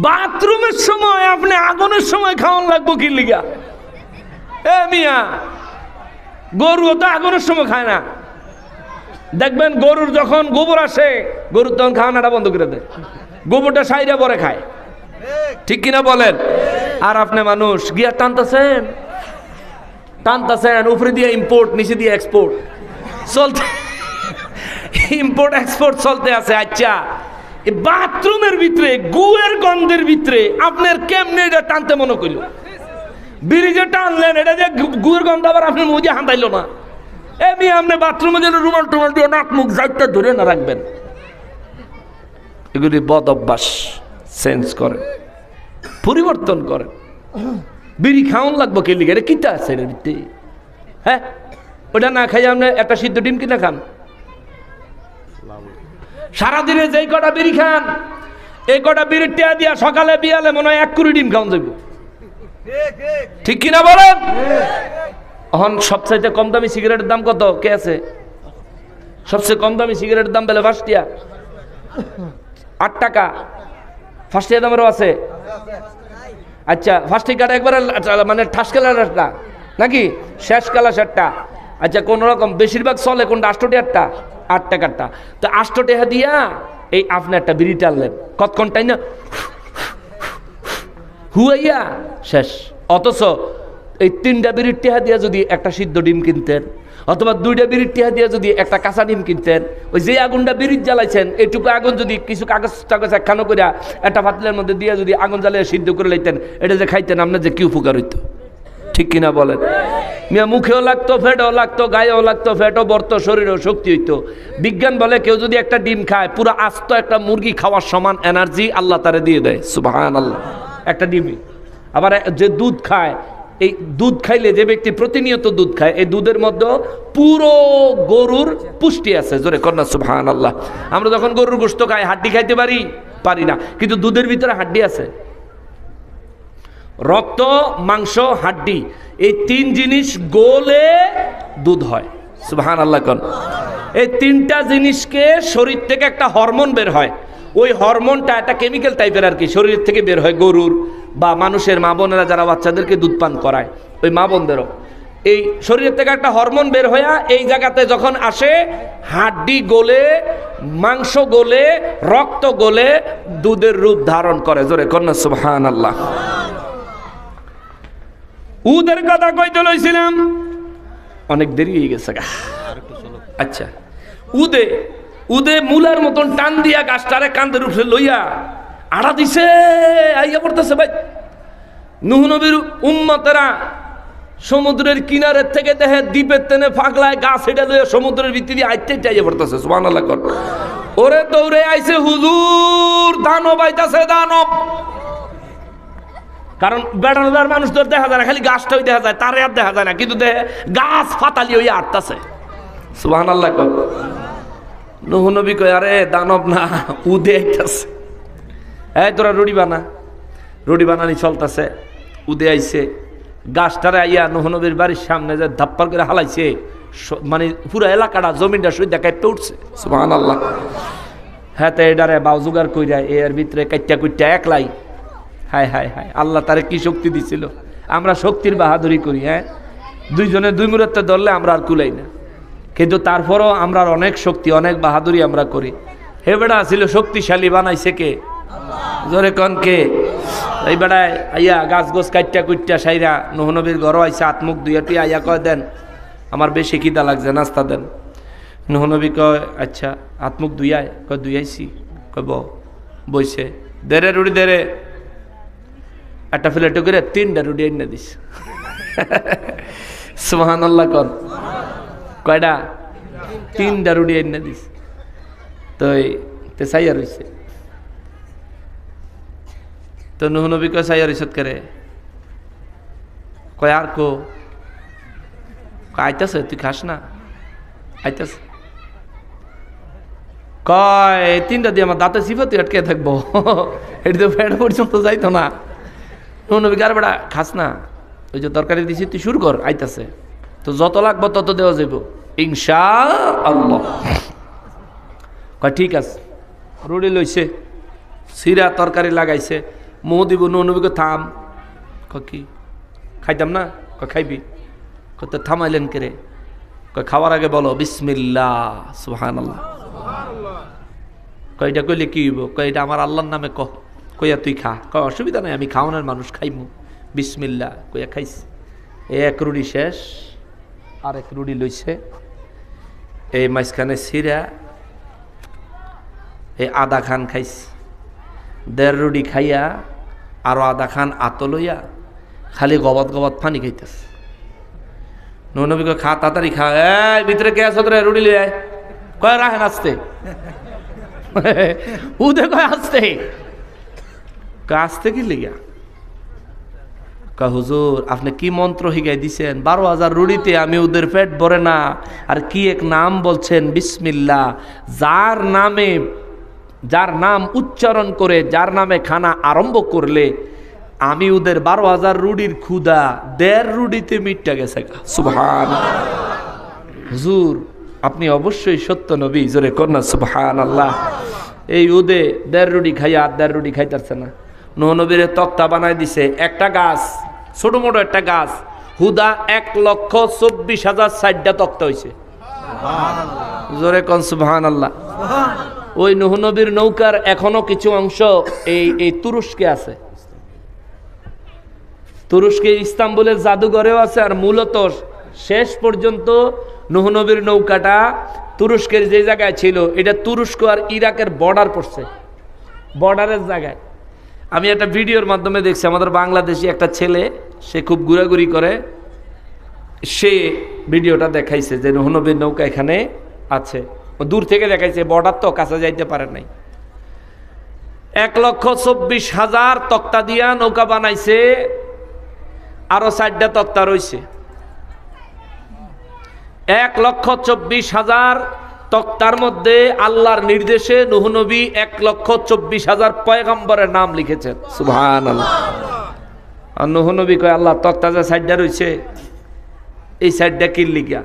বাথরুমের সময় আপনি আগুনের সময় খাওয়ান লাগবো কি লিগা? এ মিয়া, গরু তো আগুনের সময় খায় না। দেখবেন গরুর যখন গোবর আসে, গরুর তখন খাওয়ানোটা বন্ধ করে দেয়, গোবরটা সাইরা পরে খায়। ঠিক কিনা বলেন? আর আপনি মানুষ গিয়া টানতেছেন টানতেছেন, উপরে দিয়ে ইম্পোর্ট, নিচে দিয়ে এক্সপোর্ট চলতে, ইম্পোর্ট এক্সপোর্ট চলতে আছে। আচ্ছা, বাথরুমের ভিতরে গুয়ের গন্ধের ভিতরে আপনার কেমনে এটা টানতে মনে করল? বিড়ি যে টানলেন, এটা যে গুয়ের গন্ধ আবার আপনার মুখে হাঁটাইলো না। এমনি আপনি বাথরুমে যেন রুমাল টুমাল দিয়ে নাক মুখ যাইতে ধরে না রাখবেন। এগুলি বদ অভ্যাস চেঞ্জ করেন, পরিবর্তন করেন। বিড়ি খাওয়ান লাগবো কে লিগে? এটা কিতা আছে এর ভিতরে? হ্যাঁ, ওটা না খাই আপনি একটা সিদ্ধ ডিম কিনা খান। সারাদিনে যেই কটা বিড়ি খান, এই কটা বিড়ির টেয়া দিয়া সকালে বিয়ালে মনে হয় 1 কুড়ি ডিম খাওয়ান যাইব। ঠিক কিনা বলেন? এখন সবচাইতে কম দামি সিগারেটের দাম কত? কে আছে? সবচেয়ে কম দামি সিগারেটের দাম বেলে 5 টিয়া, 8 টাকা। 5 টিয়া দামেরও আছে। আচ্ছা, 5 টাকাটা একবারে মানে ঠাস কালারটা নাকি শেষ কালারটা? আচ্ছা, কোন রকম বেশিরভাগ চলে কোনটা? 8 টিয়ারটা, 8 টাকারটা। তো 8 টাকা দিয়া এই আপনি একটা বিড়ি টানলেন, কতক্ষণ টাই না হুয়াইয়া শেষ। অথচ এই 3টা বিড়ির টেহা দিয়া যদি একটা সিদ্ধ ডিম কিনতেন, অথবা 2টা বিড়ির টেহা দিয়া যদি একটা কাঁচা ডিম কিনতেন, ওই যে আগুনটা বিড়ির জ্বালাইছেন এইটুকু আগুন যদি কিছু কাগজ টাগজ একখানো করে একটা পাতিলের মধ্যে দিয়ে যদি আগুন জ্বালিয়ে সিদ্ধ করে লাইতেন, এটা যে খাইতেন আপনার যে কি উপকার হইতো? ঠিক কিনা বলেন? মিয়া, মুখেও লাগতো, ফেটেও লাগতো, গায়েও লাগতো, ফেটও বর্ত, শরীরেও শক্তি হইতো। বিজ্ঞান বলে কেউ যদি একটা ডিম খায়, পুরো আস্ত একটা মুরগি খাওয়ার সমান এনার্জি আল্লাহ তারে দিয়ে দেয়। সুবহানাল্লাহ। একটা ডিমই। আবার যে দুধ খায়, এই দুধ খাইলে, যে ব্যক্তি প্রতিনিয়ত দুধ খায়, এই দুধের মধ্যে পুরো গরুর পুষ্টি আছে। জোরে কন্যা সুবহানাল্লাহ। আমরা যখন গরুর গোশত খাই, হাড্ডি খাইতে পারি না, কিন্তু দুধের ভিতরে হাড্ডি আছে। রক্ত, মাংস, হাড্ডি, এই 3 জিনিস গোলে দুধ হয়। সুবহানাল্লাহ কোন? এই 3টা জিনিসকে শরীর থেকে একটা হরমোন বের হয়। ওই হরমোনটা একটা কেমিক্যাল টাইপের আর কি, শরীর থেকে বের হয় গরুর বা মানুষের মা বোনেরা যারা বাচ্চাদেরকে দুধ পান করায়, ওই মা বোনদেরও এই শরীরের থেকে একটা হরমোন বের হয়ে এই জায়গাতে যখন আসে, হাড্ডি গলে, মাংস গলে, রক্ত গলে দুধের রূপ ধারণ করে। জোরে কন্যা সুবহানাল্লাহ। উদের কথা কইতে লইছিলাম, অনেক দেরি হয়ে গেছে। আচ্ছা, উদে মুলার মতন টান দিয়া গাছটারে কান্দের উপরে লইয়া আড়া দিছে, আইয়া পড়তেছে। ভাই, নূহ নবীর উম্মতেরা সমুদ্রের কিনারের থেকে দেখে দ্বীপের তেনে ফাগলায় গাছ হেঁটে লইয়া সমুদ্রের ভিতরে আইতে আইয়া পড়তেছে। সুবহানাল্লাহ। ওরে দৌড়ে আইছে হুজুর, দানব আইতাছে, দানব। কারণ বেড়ানোদার মানুষ তো দেখা যায় না, খালি গাছটাই দেখা যায়, তারে আর দেখা যায় না, কিন্তু গাছ ফাতালি হইয়া আটতাছে। সুবহানাল্লাহ। নূহ নবী কয় আরে দানব না, উদে আইতাছে। এই তোরা রুটি বানা, রুটি বানানি চলতেছে। উদে আইছে, গাছটারে আইয়া নূহ নবীর বাড়ির সামনে যে ধাপ্পার করে হালাইছে, মানে পুরো এলাকাটা জমিনটা সুইদা কাটতে উঠছে। সুবহানাল্লাহ। হ্যাঁ, তো এটারে বাউ জোগাড় কইরা এর ভিতরে কাইটা কুইটা একলাই। হায় হায় হায়, আল্লাহ তারে কি শক্তি দিছিল। আমরা শক্তির বাহাদুরি করি, হ্যাঁ, দুইজনে দুই মুহূর্তে ধরলে আমরা আর কুলাই না, কিন্তু তারপরও আমরা অনেক শক্তি, অনেক বাহাদুরি আমরা করি। হে বেড়া ছিল শক্তিশালী, বানাইছে কে? জোরে কন কে? এই বেড়ায় আইয়া গাছ গোছ কাইটা কুইটা সাইরা নূহ নবীর ঘরও আইসা আত্মুখ দুইয়াটি আইয়া কয় দেন আমার বেশি খিদা লাগছে, নাস্তা দেন। নূহ নবী কয় আচ্ছা, আত্মুখ দুইয়ায়? কয় দুইয়াইছি। কয় বইছে, দেরে রুটি দেরে। একটা প্লেটে করে 3টা রুটি এনে দিস। সুবহানাল্লাহ কর। কয়টা? 3টা রুটি এনে দিস। তো সাইয়া রইছে। তো নূহ নবী কয় সাইয়া রইছত করে? কয় আর কো। আইতাছে, তুই খাস না? আইতাছে। কয় 3টা দিয়ে আমার দাঁতে চিপা তুই আটকে থাকবো, এটি তো পেট পর্যন্ত যাইতো না। নূহ নবী আর বেড়া খাস না, ওই যে তরকারি দিছি তুই শুরু কর, আইতাছে। তো যত লাগবো তত দেওয়া যাইব ইনশাআল্লাহ। কয় ঠিক আছে। রুটি লইছে, সিরা তরকারি লাগাইছে, মুহ দিব। নূহ নবীকে থাম। কি খাইতাম না? কয় খাইবি। কত থামাইলেন কেরে? কয় খাওয়ার আগে বলো বিসমিল্লাহ। সুবহানাল্লাহ। কয়টা কইলে কি হইব? কয় এটা আমার আল্লাহর নামে কইয়া তুই খা। কয় অসুবিধা নাই, আমি খাওয়ানোর মানুষ, খাইমু। বিসমিল্লাহ কইয়া খাইছি। এক রুটি শেষ, আর এক রুটি লইছে, এই মাঝখানে সিরা এই আধা খান খাইছি। 1.5 রুটি খাইয়া আরো আধা খান আত লইয়া খালি গবাত গবাত পানি খাইতেছে। নূহ নবী কয় খা, তাড়াতাড়ি খা। এই ভিতরে কে আছো তোরা? রুটি লইয়া। কয় রাখেন আসতে। উদে কয় আসতে। আসতে কি লিগা? কয় হুজুর আপনি কি মন্ত্র শিখাই দিছেন? 12,000 রুটিতে আমি ওদের পেট ভরে না, আর কি এক নাম বলছেন বিসমিল্লাহ। যার নাম উচ্চারণ করে, যার নামে খানা আরম্ভ করলে আমি ওদের 12,000 রুটির ক্ষুধা 1.5 রুটিতে মিটটা গেছে। সুবহানাল্লাহ। হুজুর আপনি অবশ্যই সত্য নবী। জোরে কন্যা সুবহানাল্লাহ। এই উদে 1.5 রুটি খাইয়া আর 1.5 রুটি খাইতেছে না। নূহ নবীর তক্তা বানাই দিছে, একটা গাছ, ছোট মোটো একটা গাছ, হুদা 1,24,060টা তক্তা হয়েছে। জোরে কন সুবহানাল্লাহ। ওই নূহ নবীর নৌকার এখনো কিছু অংশ এই তুরস্কে আছে। তুরস্কে ইস্তাম্বুলের জাদুঘরেও আছে। আর মূলত শেষ পর্যন্ত নূহ নবীর নৌকাটা তুরস্কের যে জায়গায় ছিল, এটা তুরস্ক আর ইরাকের বর্ডার পড়ছে, বর্ডারের জায়গায়। আমি একটা ভিডিওর মাধ্যমে দেখছি, আমাদের বাংলাদেশি একটা ছেলে, সে খুব ঘোরাঘুরি করে, সে ভিডিওটা দেখাইছে যে নূহ নবীর নৌকা এখানে আছে। দূর থেকে দেখাইছে, বর্ডার তো কাছে যাইতে পারে নাই। 1,24,000 তক্তা দিয়া নৌকা বানাইছে, আরো 4টা তক্তা রয়েছে। 1,24,000 তক্তার মধ্যে আল্লাহর নির্দেশে নূহ নবী 1,24,000 পয়গম্বরের নাম লিখেছেন। সুবহানাল্লাহ। আর নূহ নবী কয় আল্লাহ তক্তা যে 4টা রয়েছে, এই 4টা কি লিখা?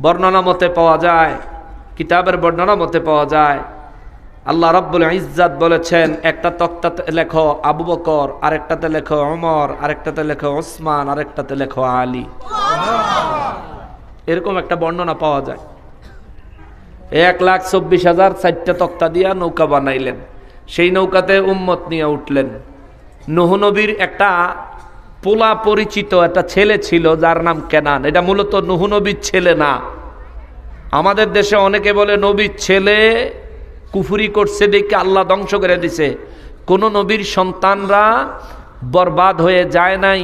বর্ণনা মতে পাওয়া যায়, কিতাবের বর্ণনা মতে পাওয়া যায়, আল্লাহ রাব্বুল ইজ্জাত বলেছেন একটা তক্তাতে লেখো আবু বকর, আরেকটাতে লেখো ওমর, আরেকটাতে লেখো ওসমান, আরেকটাতে লেখো আলী। এরকম একটা বর্ণনা পাওয়া যায়। 1,24,000 4টা তক্তা দিয়া নৌকা বানাইলেন। সেই নৌকাতে উম্মত নিয়ে উঠলেন। নূহ নবীর একটা পোলা পরিচিত একটা ছেলে ছিল, যার নাম কেনান। এটা মূলত নূহ নবীর ছেলে না। আমাদের দেশে অনেকে বলে নবীর ছেলে, কুফরি করছে দেখে আল্লাহ ধ্বংস করে দিছে। কোন নবীর সন্তানরা বরবাদ হয়ে যায় নাই।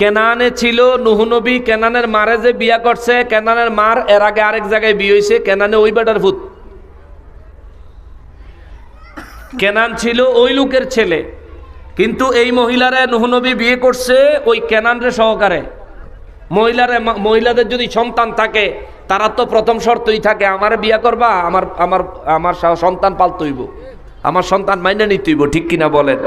কেনানে ছিল নূহ নবী, কেনানের মারে যে বিয়া করছে, কেনানের মার এর আগে আরেক জায়গায় বিয়ে হয়েছে, কেনানে ওই বেটার ভূত। কেনান ছিল ওই লোকের ছেলে, কিন্তু এই মহিলারে নূহ নবী বিয়ে করছে ওই কেনানরে সহকারে। মহিলাদের যদি সন্তান থাকে তারা তো প্রথম শর্তই থাকে, আমার বিয়া করবা, আমার আমার আমার সন্তান পালতইব, আমার সন্তান মাইনে নিতেইব, ঠিক কিনা বলেন?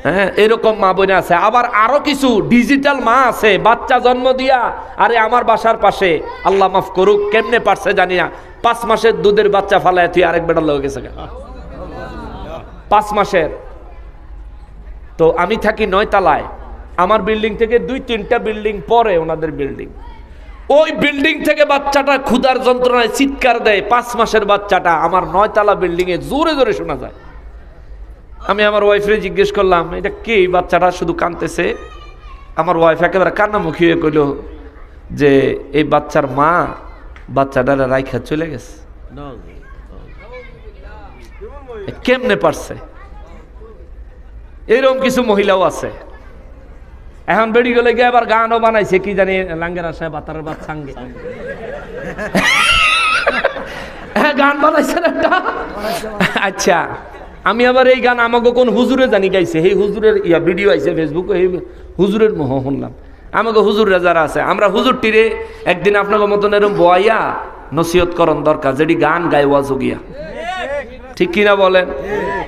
হ্যাঁ, এরকম মা বোন আছে। আবার আরো কিছু ডিজিটাল মা আছে, বাচ্চা জন্ম দিয়া, আরে আমার বাসার পাশে, আল্লাহ মাফ করুক, কেমনে পারছে জানি না, 5 মাসের দুধের বাচ্চা ফালায় তুই আরেক বেটার লগে গেছে 5 মাসের। তো আমি থাকি 9 তলায়, আমার বিল্ডিং থেকে 2-3টা বিল্ডিং পরে ওনাদের বিল্ডিং। ওই বিল্ডিং থেকে বাচ্চাটা ক্ষুধার যন্ত্রণায় চিৎকার দেয়, 5 মাসের বাচ্চাটা আমার 9 তলা বিল্ডিং এ জোরে জোরে শোনা যায়। আমি আমার ওয়াইফরে জিজ্ঞেস করলাম, এটা কি? বাচ্চাটা শুধু কাঁদতেছে। আমার ওয়াইফ একেবারে কান্নামুখী হয়ে কইল যে এই বাচ্চার মা বাচ্চাটারে রাইখা চলে গেছে। কেমনে পারছে? এরকম কিছু মহিলাও আছে। এখন বেড়ি গেলে গিয়ে আবার গানও বানাইছে, কি জানি, লাঙ্গের আশায় বাতারের বাদ সাঙ্গে, হ্যাঁ গান বানাইছেন একটা। আচ্ছা, আমি আবার এই গান আমাকে কোন হুজুরে জানি গাইছে, এই হুজুরের ভিডিও আইছে ফেসবুকে, এই হুজুরের মোহ শুনলাম। আমাকে হুজুররা যারা আছে, আমরা হুজুরটিরে একদিন আপনাকে মতন এরকম বয়াইয়া নসিহত করণ দরকার, যেটি গান গায় ওয়াজ গিয়া, ঠিক কিনা বলেন?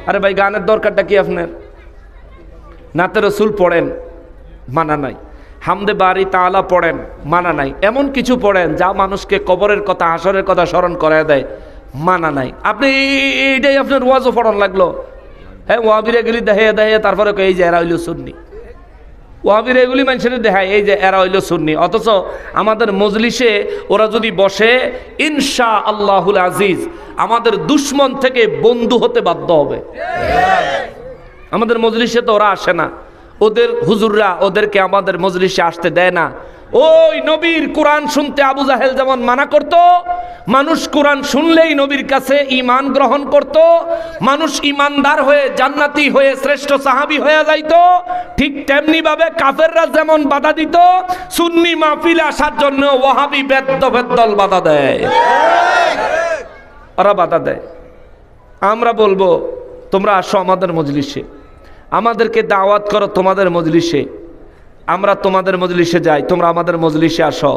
আরে ভাই, গানের দরকারটা কি আপনার? নাতে রসুল পড়েন, মানা নাই। হামদে বাড়ি তাআলা পড়েন, মানা নাই। এমন কিছু পড়েন যা মানুষকে কবরের কথা, হাসরের কথা স্মরণ করায় দেয়, মানা নাই। আপনি এইটাই আপনার ওয়াজও পড়ন লাগলো। হ্যাঁ, ওয়াহাবিরা গেলি দেখাইয়া তারপরে এই যে এরা হইল সুন্নি, ওয়াহাবিরা এগুলি মানুষের দেখায় এই যে এরা হইল সুন্নি। অথচ আমাদের মজলিসে ওরা যদি বসে, ইনশা আল্লাহুল আজিজ আমাদের দুশ্মন থেকে বন্ধু হতে বাধ্য হবে। আমাদের মজলিসে তো ওরা আসে না, ওদের হুজুররা ওদেরকে আমাদের মজলিসে আসতে দেয় না। ওই নবীর কোরআন শুনতে আবু জাহেল যেমন মানা করত, মানুষ কোরআন শুনলেই নবীর কাছে ঈমান গ্রহণ করত, মানুষ ঈমানদার হয়ে জান্নাতি হয়ে শ্রেষ্ঠ সাহাবী হয়ে যাইত, ঠিক তেমনি ভাবে কাফেররা যেমন বাধা দিত, সুন্নি মাহফিলে আসার জন্য ওয়াহাবি বেদ্দল বাধা দেয়, ওরা বাধা দেয়। আমরা বলবো তোমরা আসো আমাদের মজলিসে, আমাদেরকে দাওয়াত করো তোমাদের মজলিসে, আমরা তোমাদের মজলিসে যাই, তোমরা আমাদের মজলিসে আসো,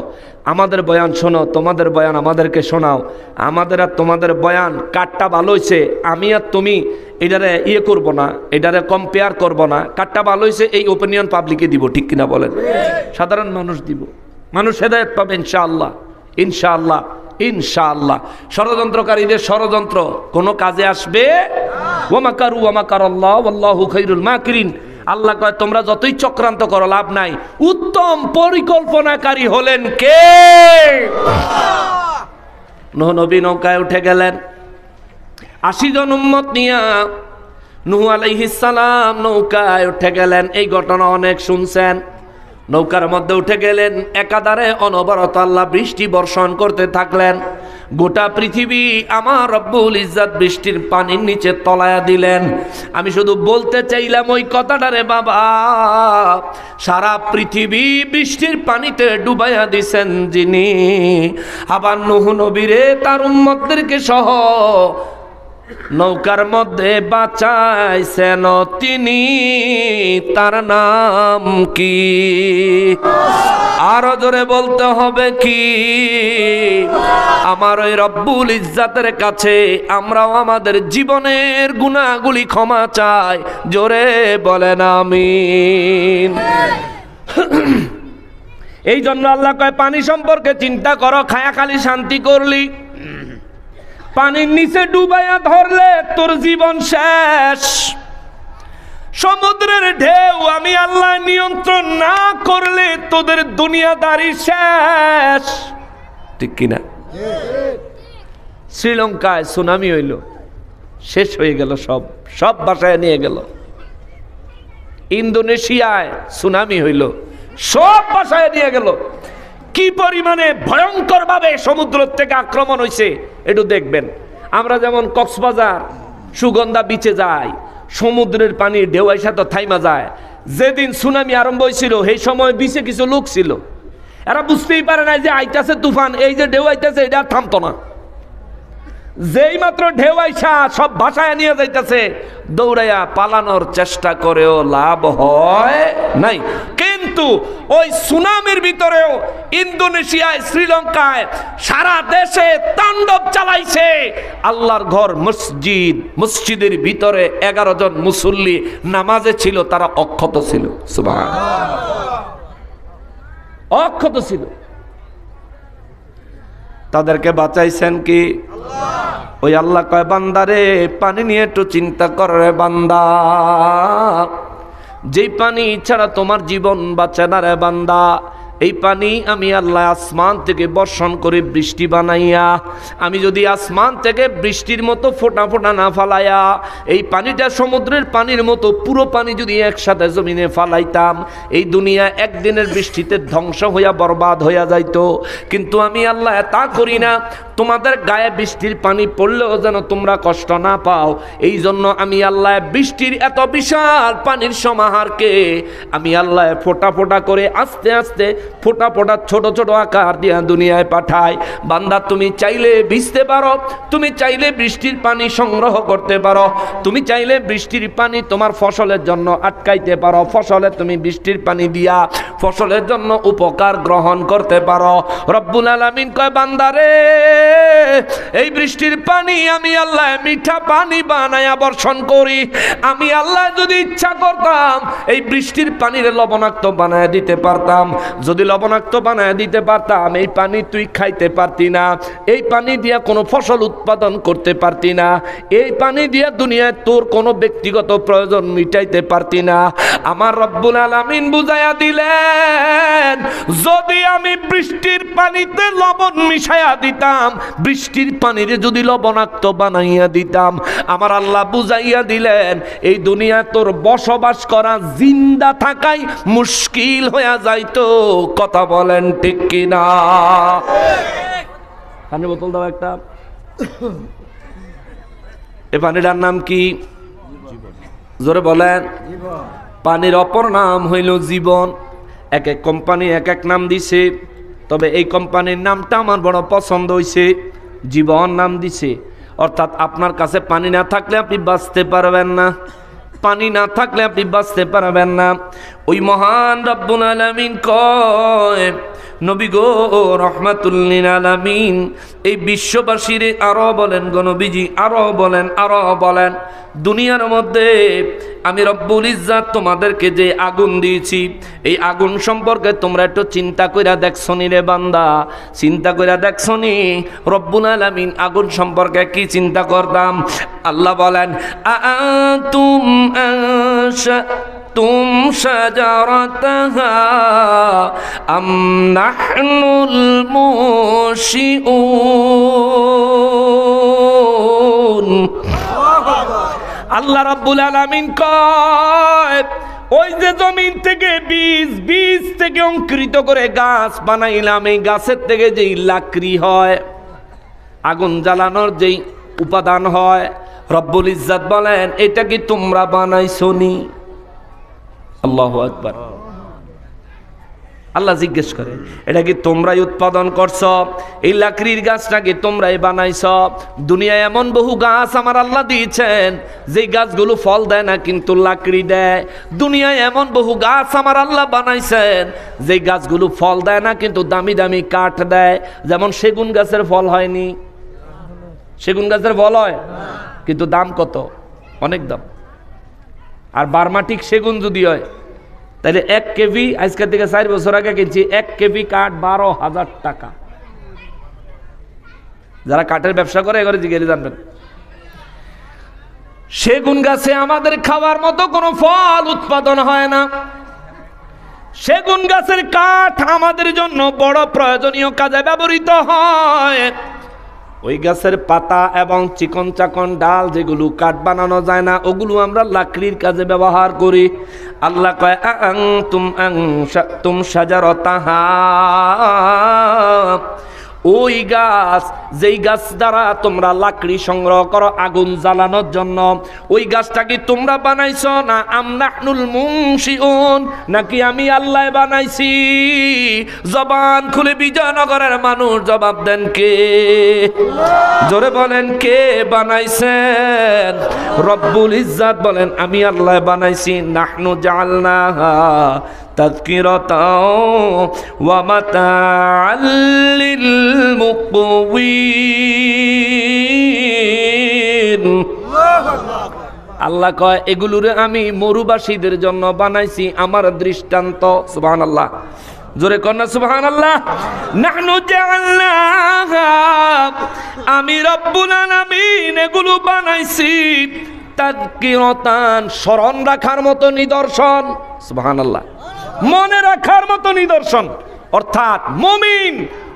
আমাদের বয়ান শোনো, তোমাদের বয়ান আমাদেরকে শোনাও। আমাদের আর তোমাদের বয়ান কাটটা ভালো হয়েছে, আমি আর তুমি এটারে করব না, এটারে কম্পেয়ার করব না, কাটটা ভালো হয়েছে এই ওপিনিয়ন পাবলিকে দিব, ঠিক কিনা বলেন? সাধারণ মানুষ দিব, মানুষ হেদায়েত পাবে ইনশাআল্লাহ, ইনশাআল্লাহ, ইনশাআল্লাহ। ষড়যন্ত্রকারীদের ষড়যন্ত্র কোনো কাজে আসবে? ওয়া মাকারু ওয়া মাকারাল্লাহ ওয়াল্লাহু খায়রুল মাকিরিন। আল্লাহ কয় তোমরা যতই চক্রান্ত করো লাভ নাই, উত্তম পরিকল্পনাকারী হলেন কে? নূহ নবী নৌকায় উঠে গেলেন 80 জন উম্মত নিয়া। নূহ আলাইহিস সালাম নৌকায় উঠে গেলেন, এই ঘটনা অনেক শুনছেন। নৌকার মধ্যে উঠে গেলেন, একাধারে অনবরত আল্লাহ বৃষ্টি বর্ষণ করতে থাকলেন। গোটা পৃথিবী আমার রব্বুল ইজ্জত বৃষ্টির পানির নিচে তলায়া দিলেন। আমি শুধু বলতে চাইলাম ওই কথাটারে বাবা, সারা পৃথিবী বৃষ্টির পানিতে ডুবাইয়া দিছেন যিনি, আবার নূহ নবীরে তার উম্মতদেরকে সহ নৌকার মধ্যে বাঁচাইছেন তিনি, তার নাম কি? আরো জোরে বলতে হবে কি? আমার ওই রব্বুল ইজ্জাতের কাছে আমরাও আমাদের জীবনের গুনাহগুলি ক্ষমা চাই, জোরে বলেন আমিন। এই জন্য আল্লাহ কয় পানি সম্পর্কে চিন্তা করো, খায়া খালি শান্তি করলি, পানির নিচে ডুবাইয়া ধরলে তোর জীবন শেষ। সমুদ্রের ঢেউ আমি আল্লাহ নিয়ন্ত্রণ না করলে তোদের দুনিয়াদারি শেষ, ঠিক কিনা? শ্রীলঙ্কায় সুনামি হইল, শেষ হয়ে গেল, সব বাসায় নিয়ে গেল। ইন্দোনেশিয়ায় সুনামি হইল, সব বাসায় নিয়ে গেল। কি পরিমাণে ভয়ঙ্কর ভাবে সমুদ্র থেকে আক্রমণ হয়েছে একটু দেখবেন। আমরা যেমন কক্সবাজার সুগন্ধা বিচে যাই, সমুদ্রের পানি ঢেউ আইসা তো থাইমা যায়। যেদিন সুনামি আরম্ভ হয়েছিল সেই সময় বিচে কিছু লোক ছিল, এরা বুঝতেই পারে না যে আইতাছে তুফান, এই যে ঢেউ আইতাছে এটা থামতো না। যেই মাত্র ঢেউ আইসা সব ভাসায় নিয়ে যাইতেছে, দৌড়াইয়া পালানোর চেষ্টা করেও লাভ হয় নাই। কিন্তু ওই সুনামির ভিতরেও ইন্দোনেশিয়ায়, শ্রীলঙ্কায়, সারা দেশে তাণ্ডব চালাইছে। আল্লাহর ঘর মসজিদ, মসজিদের ভিতরে 11 জন মুসল্লি নামাজে ছিল, তারা অক্ষত ছিল। সুবহানাল্লাহ, অক্ষত ছিল। তাদেরকে বাঁচাইছেন কি আল্লাহ। ওই আল্লাহ কয়, বান্দারে পানি নিয়ে একটু চিন্তা কর রে বান্দা, যেই পানি ছাড়া তোমার জীবন বাঁচে না রে বান্দা, এই পানি আমি আল্লাহ আসমান থেকে বর্ষণ করে বৃষ্টি বানাইয়া, আমি যদি আসমান থেকে বৃষ্টির মতো ফোঁটা ফোঁটা না ফালাইয়া এই পানিটা সমুদ্রের পানির মতো পুরো পানি যদি একসাথে জমিনে ফালাইতাম, এই দুনিয়া একদিনের বৃষ্টিতে ধ্বংস হইয়া বরবাদ হইয়া যাইতো। কিন্তু আমি আল্লাহ তা করি না, তোমাদের গায়ে বৃষ্টির পানি পড়লেও যেন তোমরা কষ্ট না পাও, এই জন্য আমি আল্লাহ বৃষ্টির এত বিশাল পানির সমাহারকে আমি আল্লাহ ফোঁটা ফোঁটা করে আস্তে আস্তে ফোঁটা ফোঁটা ছোট ছোট আকার দিয়া দুনিয়ায় পাঠায়। বান্দা, তুমি চাইলে ভিজতে পারো, তুমি চাইলে বৃষ্টির পানি সংগ্রহ করতে পারো, তুমি চাইলে বৃষ্টির পানি তোমার ফসলের জন্য আটকাইতে পারো, ফসলে তুমি বৃষ্টির পানি দিয়া ফসলের জন্য উপকার গ্রহণ করতে পারো। রব্বুল আলামিন কয়, বান্দারে এই বৃষ্টির পানি আমি আল্লাহ মিঠা পানি বানায়া বর্ষণ করি। আমি আল্লাহ যদি ইচ্ছা করতাম এই বৃষ্টির পানির লবণাক্ত বানায় দিতে পারতাম। যদি লবণাক্ত বানায় দিতে পারতাম, এই পানি তুই খাইতে পারতি না, এই পানি দিয়া কোনো ফসল উৎপাদন করতে পারতি না, এই পানি দিয়া দুনিয়ায় তোর কোনো ব্যক্তিগত প্রয়োজন মিটাইতে পারতি না। আমার রব্বুল আলামিন বুঝাইয়া দিলেন, যদি আমি বৃষ্টির পানিতে লবণ মিশাইয়া দিতাম, বৃষ্টির পানিরে যদি লবণাক্ত বানাইয়া দিতাম, আমার আল্লাহ বুঝাইয়া দিলেন এই দুনিয়ায় তোর বসবাস করা, জিন্দা থাকাই মুশকিল হইয়া যাইতো। কথা বলেন ঠিক কিনা? পানির বোতল দাও একটা। এই পানিটার নাম কি? জোরে বলেন। পানির অপর নাম হইল জীবন। এক এক কোম্পানি এক এক নাম দিছে, তবে এই কোম্পানির নামটা আমার বড় পছন্দ হইছে, জীবন নাম দিছে। অর্থাৎ আপনার কাছে পানি না থাকলে আপনি বাঁচতে পারবেন না, পানি না থাকলে আপনি বাঁচতে পারবেন না। ওই মহান রব্বুল আলামিন কয়, নবী গো রহমাতুল লিল আলামিন, এই বিশ্ববাসীরে আরো বলেন গো নবীজি, আরো বলেন, আরো বলেন, দুনিয়ার মধ্যে আমি রব্বুল ইজ্জাত তোমাদেরকে যে আগুন দিয়েছি, এই আগুন সম্পর্কে তোমরা একটু চিন্তা কইরা দেখছনি রে বান্দা, চিন্তা কইরা দেখছনি রব্বুল আলামিন আগুন সম্পর্কে কি চিন্তা করতাম? আল্লাহ বলেন, আআনতুম আনশাতুম শাজারাতাহা আম নাহনুল মুনশিউন। আল্লাহ রাব্বুল আলামিন কয়, ওই যে জমিন থেকে বীজ থেকে অঙ্কুরিত করে গাছ বানাইলাম, এই গাছের থেকে যেই লাকড়ি হয়, আগুন জ্বালানোর যেই উপাদান হয়, রব্বুল ইজ্জাত বলেন এটা কি তোমরা বানাইছনি? আল্লাহু আকবার। আল্লাহ জিজ্ঞেস করে, এটা কি তোমরাই উৎপাদন করছো? এই লাকড়ির গাছটা কি তোমরাই বানাইছ? দুনিয়ায় এমন বহু গাছ আমার আল্লাহ দিয়েছেন যেই গাছগুলো ফল দেয় না কিন্তু লাকড়ি দেয়। দুনিয়ায় এমন বহু গাছ আমার আল্লাহ বানাইছেন যেই গাছগুলো ফল দেয় না কিন্তু দামি দামি কাঠ দেয়। যেমন সেগুন গাছের ফল হয়নি, সেগুন গাছের ফল হয় কিন্তু দাম কত? অনেক দাম। আর বার্মাটিক সেগুন যদি হয় তাহলে 1 কেজি, আজকের থেকে 4 বছর আগে কিনছি, 1 কেজি কাঠ 12,000 টাকা। যারা কাঠের ব্যবসা করে এবারে জিজ্ঞেস জানবেন। সেগুন গাছে আমাদের খাওয়ার মতো কোনো ফল উৎপাদন হয় না। সেগুন গাছের কাঠ আমাদের জন্য বড় প্রয়োজনীয় কাজে ব্যবহৃত হয়। ওই গাছের পাতা এবং চিকন চাকন ডাল যেগুলো কাঠ বানানো যায় না, ওগুলো আমরা লাকড়ির কাজে ব্যবহার করি। আল্লাহ কয়, আনতুম আনশাতুম শাজারাতাহা, ওই গাছ, যেই গাছ দ্বারা তোমরা লাকড়ি সংগ্রহ করো আগুন জ্বালানোর জন্য, ওই গাছটা কি তোমরা বানাইছো না আমনাহনুল মুনশিউন, নাকি আমি আল্লাহ বানাইছি? জবান খুলে বিজয়নগরের মানুষ জবাব দেন কে? জোরে বলেন কে বানাইছেন? রব্বুল ইজ্জাত বলেন আমি আল্লাহ বানাইছি। নাহনু জাআলনাহা তাযকিরাতাও ওয়া মাতাআল লিল মুকওয়িন। আল্লাহ কয় এগুলোরে আমি মরুবাসীদের জন্য বানাইছি আমার দৃষ্টান্ত। সুবহানাল্লাহ, জোরে কন্যা সুবহানাল্লাহ। নাহনু জাআলনাহা, আমি রব্বুল আলামিন এগুলো বানাইছি তাযকিরাতান, স্মরণ রাখার মতো নিদর্শন। সুবহানাল্লাহ, মনে রাখার মতো নিদর্শন। অর্থাৎ মুমিন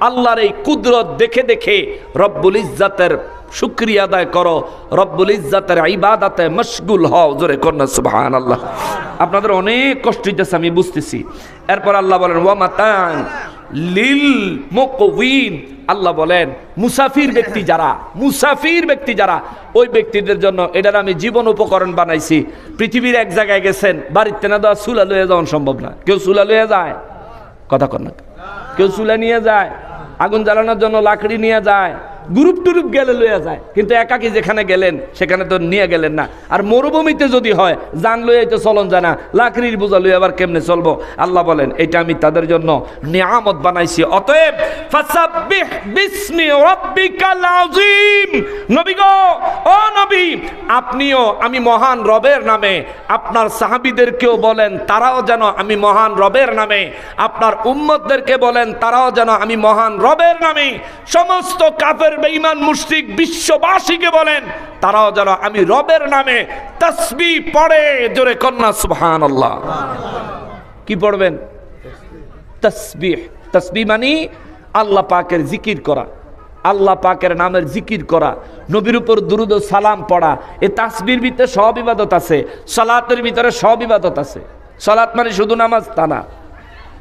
আল্লাহর এই কুদরত দেখে দেখে রব্বুল ইজ্জাতের শুকরিয়া আদায় করো, রব্বুল ইজ্জাতের ইবাদতে মশগুল হও। জোরে কন্যা সুবহানাল্লাহ। আপনাদের অনেক কষ্ট হইতেছে আমি বুঝতেছি। এরপর আল্লাহ বলেন ওয়া মাতান লিল মুকওয়িন, আল্লাহ বলেন মুসাফির ব্যক্তি যারা ওই ব্যক্তিদের জন্য এটার আমি জীবন উপকরণ বানাইছি। পৃথিবীর এক জায়গায় গেছেন, বাড়িতে না দেওয়া চুলা লয়ে যাওয়া সম্ভব না। কেউ চুলা লয়ে যায়? কথা কন না। কেউ চুলা নিয়ে যায়, আগুন জ্বালানোর জন্য লাকড়ি নিয়ে যায়, গ্রুপ টুরুপ গেলে লইয়া যায়, কিন্তু একাকি যেখানে গেলেন সেখানে তো নিয়ে গেলেন না। আর মরুভূমিতে যদি হয় জান লইয়াই তো চলন জানা, লাকড়ির বোঝা লইয়া আবার কেমনে চলবো? আল্লাহ বলেন এটা আমি তাদের জন্য নিয়ামত বানাইছি। অতএব ফাসাব্বিহ বিসমি রাব্বিকাল আযীম। নবী গো, ও নবী, আপনিও আমি মহান রবের নামে, আপনার সাহাবীদেরকেও বলেন তারাও যেন আমি মহান রবের নামে, আপনার উম্মতদেরকে বলেন তারাও যেন আমি মহান রবের নামে, সমস্ত কাফের বেঈমান মুশরিক বিশ্ববাসীকে বলেন তারাও যেন আমি রবের নামে তাসবিহ পড়ে। জোরে কন্যা সুবহানাল্লাহ। কি পড়বেন? তাসবিহ। তাসবিহ মানে আল্লাহ পাকের জিকির করা, আল্লাহ পাকের নামের জিকির করা, নবীর উপর দুরূদ ও সালাম পড়া। এই তাসবিহর ভিতরে সব ইবাদত আছে, সালাতের ভিতরে সব ইবাদত আছে। সালাত মানে শুধু নামাজ তা না,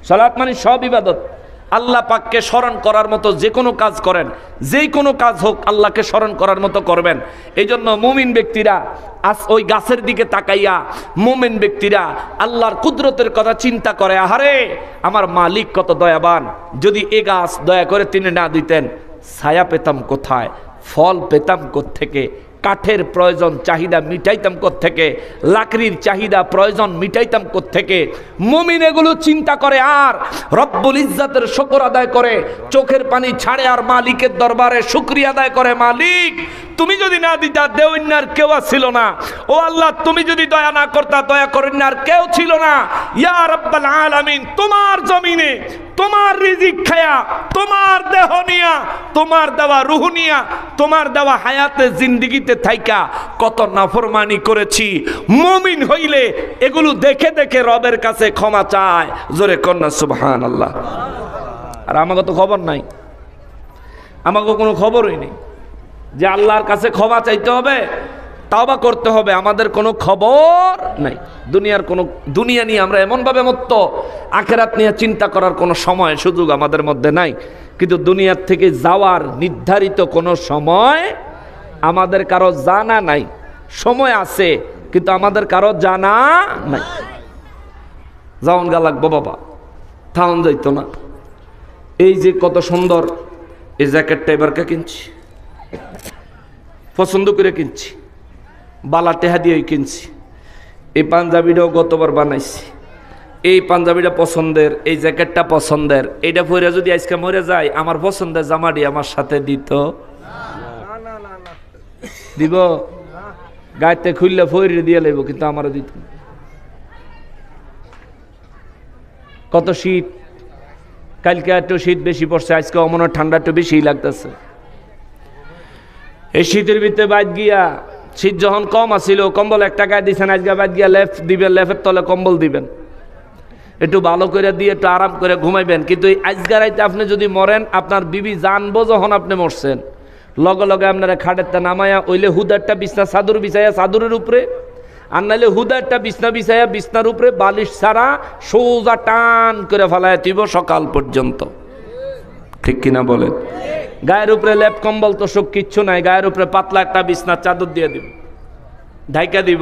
সালাত মানে সব ইবাদত। আল্লাহ পাককে স্মরণ করার মতো যে কোনো কাজ করেন, যেই কোনো কাজ হোক আল্লাহকে স্মরণ করার মতো করবেন। এই জন্য মুমিন ব্যক্তিরা ওই গাছের দিকে তাকাইয়া মুমিন ব্যক্তিরা আল্লাহর কুদরতের কথা চিন্তা করে, আহারে আমার মালিক কত দয়াবান, যদি এ গাছ দয়া করে তিনি না দিতেন ছায়া পেতাম কোথায়, ফল পেতাম কোত্থেকে, কাঠের প্রয়োজন চাহিদা মিটাইতাম কোত্থেকে, লাকড়ির চাহিদা প্রয়োজন মিটাইতাম কোত্থেকে। মুমিন এগুলো চিন্তা করে আর রব্বুল ইজ্জাতের শুকর আদায় করে, চোখের পানি ছাড়ে আর মালিকের দরবারে শুকরিয়া আদায় করে, মালিক তুমি যদি না দিতা দেওয়ার কেউ ছিল না, ও আল্লাহ তুমি যদি দয়া না করতা দয়া করেন আর কেউ ছিল না। ইয়া রাব্বাল আলামিন, তোমার জমিনে তোমার রিজিক খায়া, তোমার দেহ নিয়া, তোমার দেওয়া রূহ নিয়া, তোমার দেওয়া হায়াতে জিন্দেগিতে থাইকা কত নাফরমানি করেছি। মুমিন হইলে এগুলো দেখে দেখে রবের কাছে ক্ষমা চায়। জোরে কন্যা সুবহানাল্লাহ। আর আমাকে তো খবর নাই, আমাকে কোনো খবরই নেই যে আল্লাহর কাছে ক্ষমা চাইতে হবে, তাওবা করতে হবে, আমাদের কোনো খবর নাই। দুনিয়া নিয়ে আমরা এমনভাবে মত্ত, আখেরাত নিয়ে চিন্তা করার কোনো সময় সুযোগ আমাদের মধ্যে নাই। কিন্তু দুনিয়ার থেকে যাওয়ার নির্ধারিত কোনো সময় আমাদের কারো জানা নাই। সময় আছে কিন্তু আমাদের কারো জানা নাই। যাওন গা লাগবো বাবা, থাউন যাইতো না। এই যে কত সুন্দর এই জ্যাকেটটা এবারকে কিনছি, পছন্দ করে কিনছি, বালা টেহা দিয়ে কিনছি। এই পাঞ্জাবিটাও গতবার বানাইছি, এই পাঞ্জাবিটা পছন্দের, এই জ্যাকেটটা পছন্দের। এইটা পরে যদি আজকে মরে যায় আমার পছন্দের জামাটি আমার সাথে দিত, দিব গাইতে খুললে ফইরে দিয়ে লাইব, কিন্তু আমারও দিত। কত শীত, কালকে একটু শীত বেশি পড়ছে, আজকে মনে হয় ঠান্ডা একটু বেশি লাগতেছে। এই শীতের ভিতরে বাইদ গিয়া, শীত যখন কম আসিল কম্বল একটা গায়ে দিচ্ছেন, আজকে বাইদ গিয়া লেফ দিবেন, লেফের তলে কম্বল দিবেন, একটু ভালো করে দিয়ে একটু আরাম করে ঘুমাইবেন। কিন্তু এই আজকে রাইতে আপনি যদি মরেন, আপনার বিবি জানবো যখন আপনি মরছেন, লগে লগে আপনারা খাটেরটা নামায়া ওইলে হুদারটা বিছনা চাদর বিছাইয়া চাদরের উপরে, আর নাইলে হুদারটা বিছনা বিছাইয়া বিছনার উপরে বালিশ ছাড়া সোজা টান করে ফেলায় দিব সকাল পর্যন্ত। ঠিক কিনা বলেন? গায়ের উপরে লেপ কম্বল তো সব কিচ্ছু নাই, গায়ের উপরে পাতলা একটা বিছনার চাদর দিয়ে দিব, ঢাইকা দিব।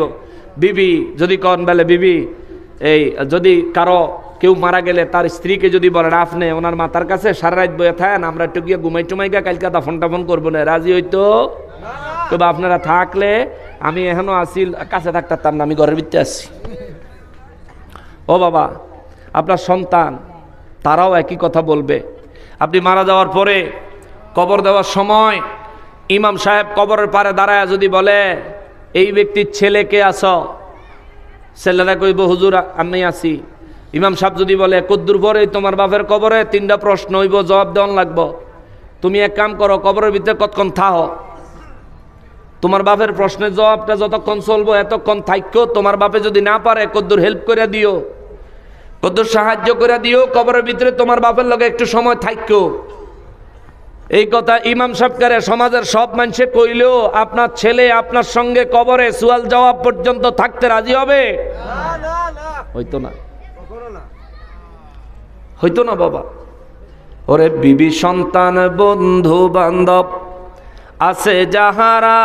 বিবি যদি কন বলে বিবি এই যদি কারো কেউ মারা গেলে তার স্ত্রীকে যদি বলেন আপনি ওনার মাতার কাছে সারা রাত বয়ে থাকেন, আমরা একটু গিয়ে ঘুমাই টুমাই গা কালকে দাফন টাফন করবো না, রাজি হইতো? তবে আপনারা থাকলে আমি এখনো আসি, কাছে থাকতাম না, আমি ঘরের ভিতরে আসছি। ও বাবা, আপনার সন্তান তারাও একই কথা বলবে। আপনি মারা যাওয়ার পরে কবর দেওয়ার সময় ইমাম সাহেব কবরের পারে দাঁড়ায় যদি বলে এই ব্যক্তির ছেলে কে আছো, ছেলেরা কইব হুজুর আমি আছি। ইমাম সাহেব যদি বলে কদ্দুর পরে তোমার বাপের কবরে, তিনটা প্রশ্ন হইব, জবাব দেওয়ান লাগবো। তুমি এক কাম করো, কবরের ভিতরে কতক্ষণ থাহ, তোমার বাপের প্রশ্নের জবাবটা যতক্ষণ চলবো এতক্ষণ থাইকো। তোমার বাপে যদি না পারে কদ্দুর হেল্প করে দিও, কদ্দুর সাহায্য করে দিও, কবরের ভিতরে তোমার বাপের লগে একটু সময় থাইকো। এই কথা ইমাম সাহেবকারে সমাজের সব মানুষে কইলেও আপনার ছেলে আপনার সঙ্গে কবরে সুয়াল জবাব পর্যন্ত থাকতে রাজি হবে? হইতো না, হইতো না বাবা। ওরে বিবি সন্তান বন্ধু বান্ধব আছে যাহারা,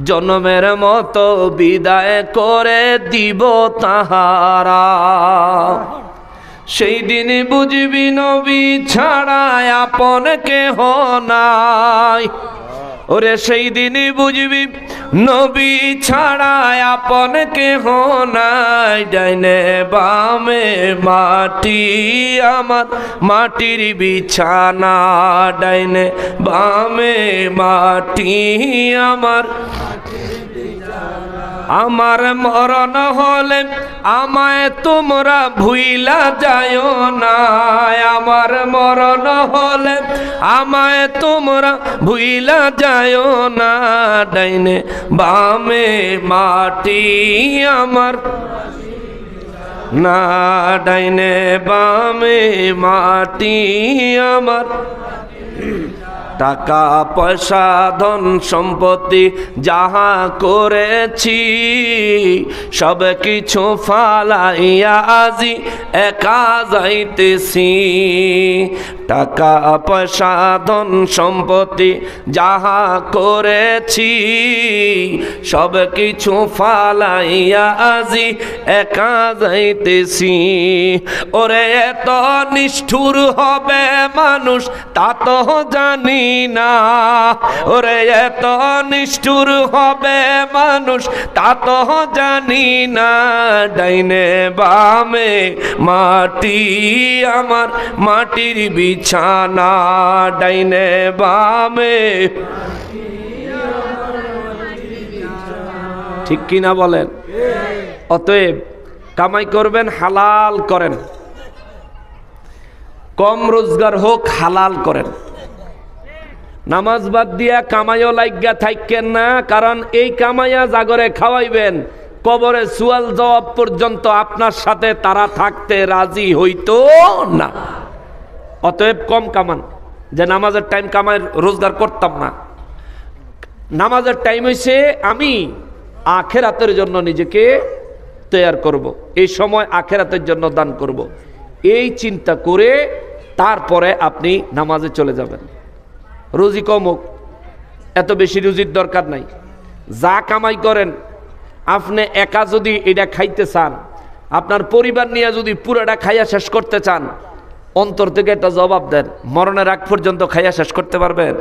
জন্মের মতো বিদায় করে দিব তাহারা। সেই দিন বুঝবি নবী ছাড়া আপন কেহ নাই। ওরে সেই দিন বুঝবি নবী ছাড়া আপন কেহ নাই। ডাইনে বামে মাটি আমার মাটির বিছানা, ডাইনে বামে মাটি আমার। আমার মরণ হলে আমায় তোমরা ভুইলা যায়ও না, আমার মরণ হলে আমায় তোমরা ভুইলা যায়ও না। ডাইনে বামে মাটি আমার, না ডাইনে বামে মাটি আমার। টাকা পয়সা ধন সম্পত্তি যাহা করেছি সব কিছু ফালাইয়া আজি একা যাইতেছি। টাকা পয়সা ধন সম্পত্তি যাহা করেছি সব কিছু ফালাইয়া আজি একা যাইতেছি। ওরে এত নিষ্ঠুর হবে মানুষ তা তো জানি না, ওরে এত নিষ্ঠুর হবে মানুষ তা তো জানি না। ডাইনে বামে মাটি আমার মাটির বিছানা, ডাইনে বামে। ঠিক কিনা বলেন? অতএব কামাই করবেন, হালাল করেন, কম রোজগার হোক হালাল করেন। নামাজ বাদ দিয়া কামাইও লাগিয়া থাকেন না, কারণ এই কামাইয়া জাগরে খাওয়াইবেন, কবরে সুয়াল জবাব পর্যন্ত আপনার সাথে তারা থাকতে রাজি হইতো না। অতএব কম কামান, যে নামাজের টাইম কামাই রোজগার করতাম না। নামাজের টাইম হইছে আমি আখেরাতের জন্য নিজেকে তৈয়ার করব, এই সময় আখেরাতের জন্য দান করব, এই চিন্তা করে তারপরে আপনি নামাজে চলে যাবেন। রুজি কম হোক, এত বেশি রুজির দরকার নাই। যা কামাই করেন আপনি একা যদি এটা খাইতে চান, আপনার পরিবার নিয়ে যদি পুরোটা খাইয়া শেষ করতে চান, অন্তর থেকে একটা জবাব দেন, মরণের আগ পর্যন্ত খাইয়া শেষ করতে পারবেন?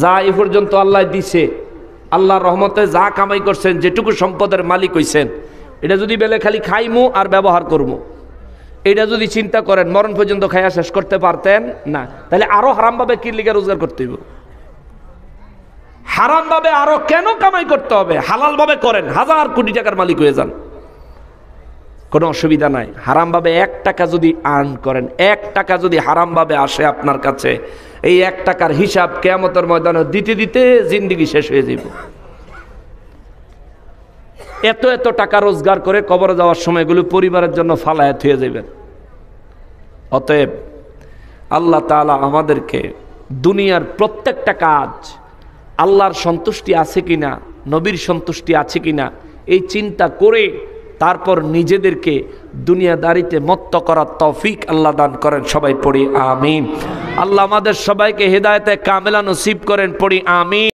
যা এই পর্যন্ত আল্লাহ দিছে, আল্লাহর রহমতে যা কামাই করছেন, যেটুকু সম্পদের মালিক হইছেন, এটা যদি বেলে খালি খাইমু আর ব্যবহার করবো, এটা যদি চিন্তা করেন মরণ পর্যন্ত খাইয়া শেষ করতে পারতেন না, তাহলে আরো হারামভাবে কি লিগে রোজগার করতে হইব? হারামভাবে আরো কেন কামাই করতে হবে? হালাল ভাবে করেন, 1000 কোটি টাকার মালিক হয়ে যান, কোনো অসুবিধা নাই। হারামভাবে 1 টাকা যদি আর্ন করেন, 1 টাকা যদি হারামভাবে আসে আপনার কাছে, এই 1 টাকার হিসাব কিয়ামতের ময়দানে দিতে দিতে জিন্দেগি শেষ হয়ে যাবে। এত এত টাকা রোজগার করে কবরে যাওয়ার সময় এগুলো পরিবারের জন্য ফালায়াত হয়ে যাবেন। অতএব আল্লাহ তাআলা আমাদেরকে দুনিয়ার প্রত্যেকটা কাজ আল্লাহর সন্তুষ্টি আছে কিনা, নবীর সন্তুষ্টি আছে কিনা, এই চিন্তা করে তারপর নিজেদেরকে দুনিয়াদারিতে মত্ত করার তৌফিক আল্লাহ দান করেন। সবাই পড়ি আমিন। আল্লাহ আমাদের সবাইকে হেদায়েতে কামেলা নসিব করেন, পড়ি আমিন।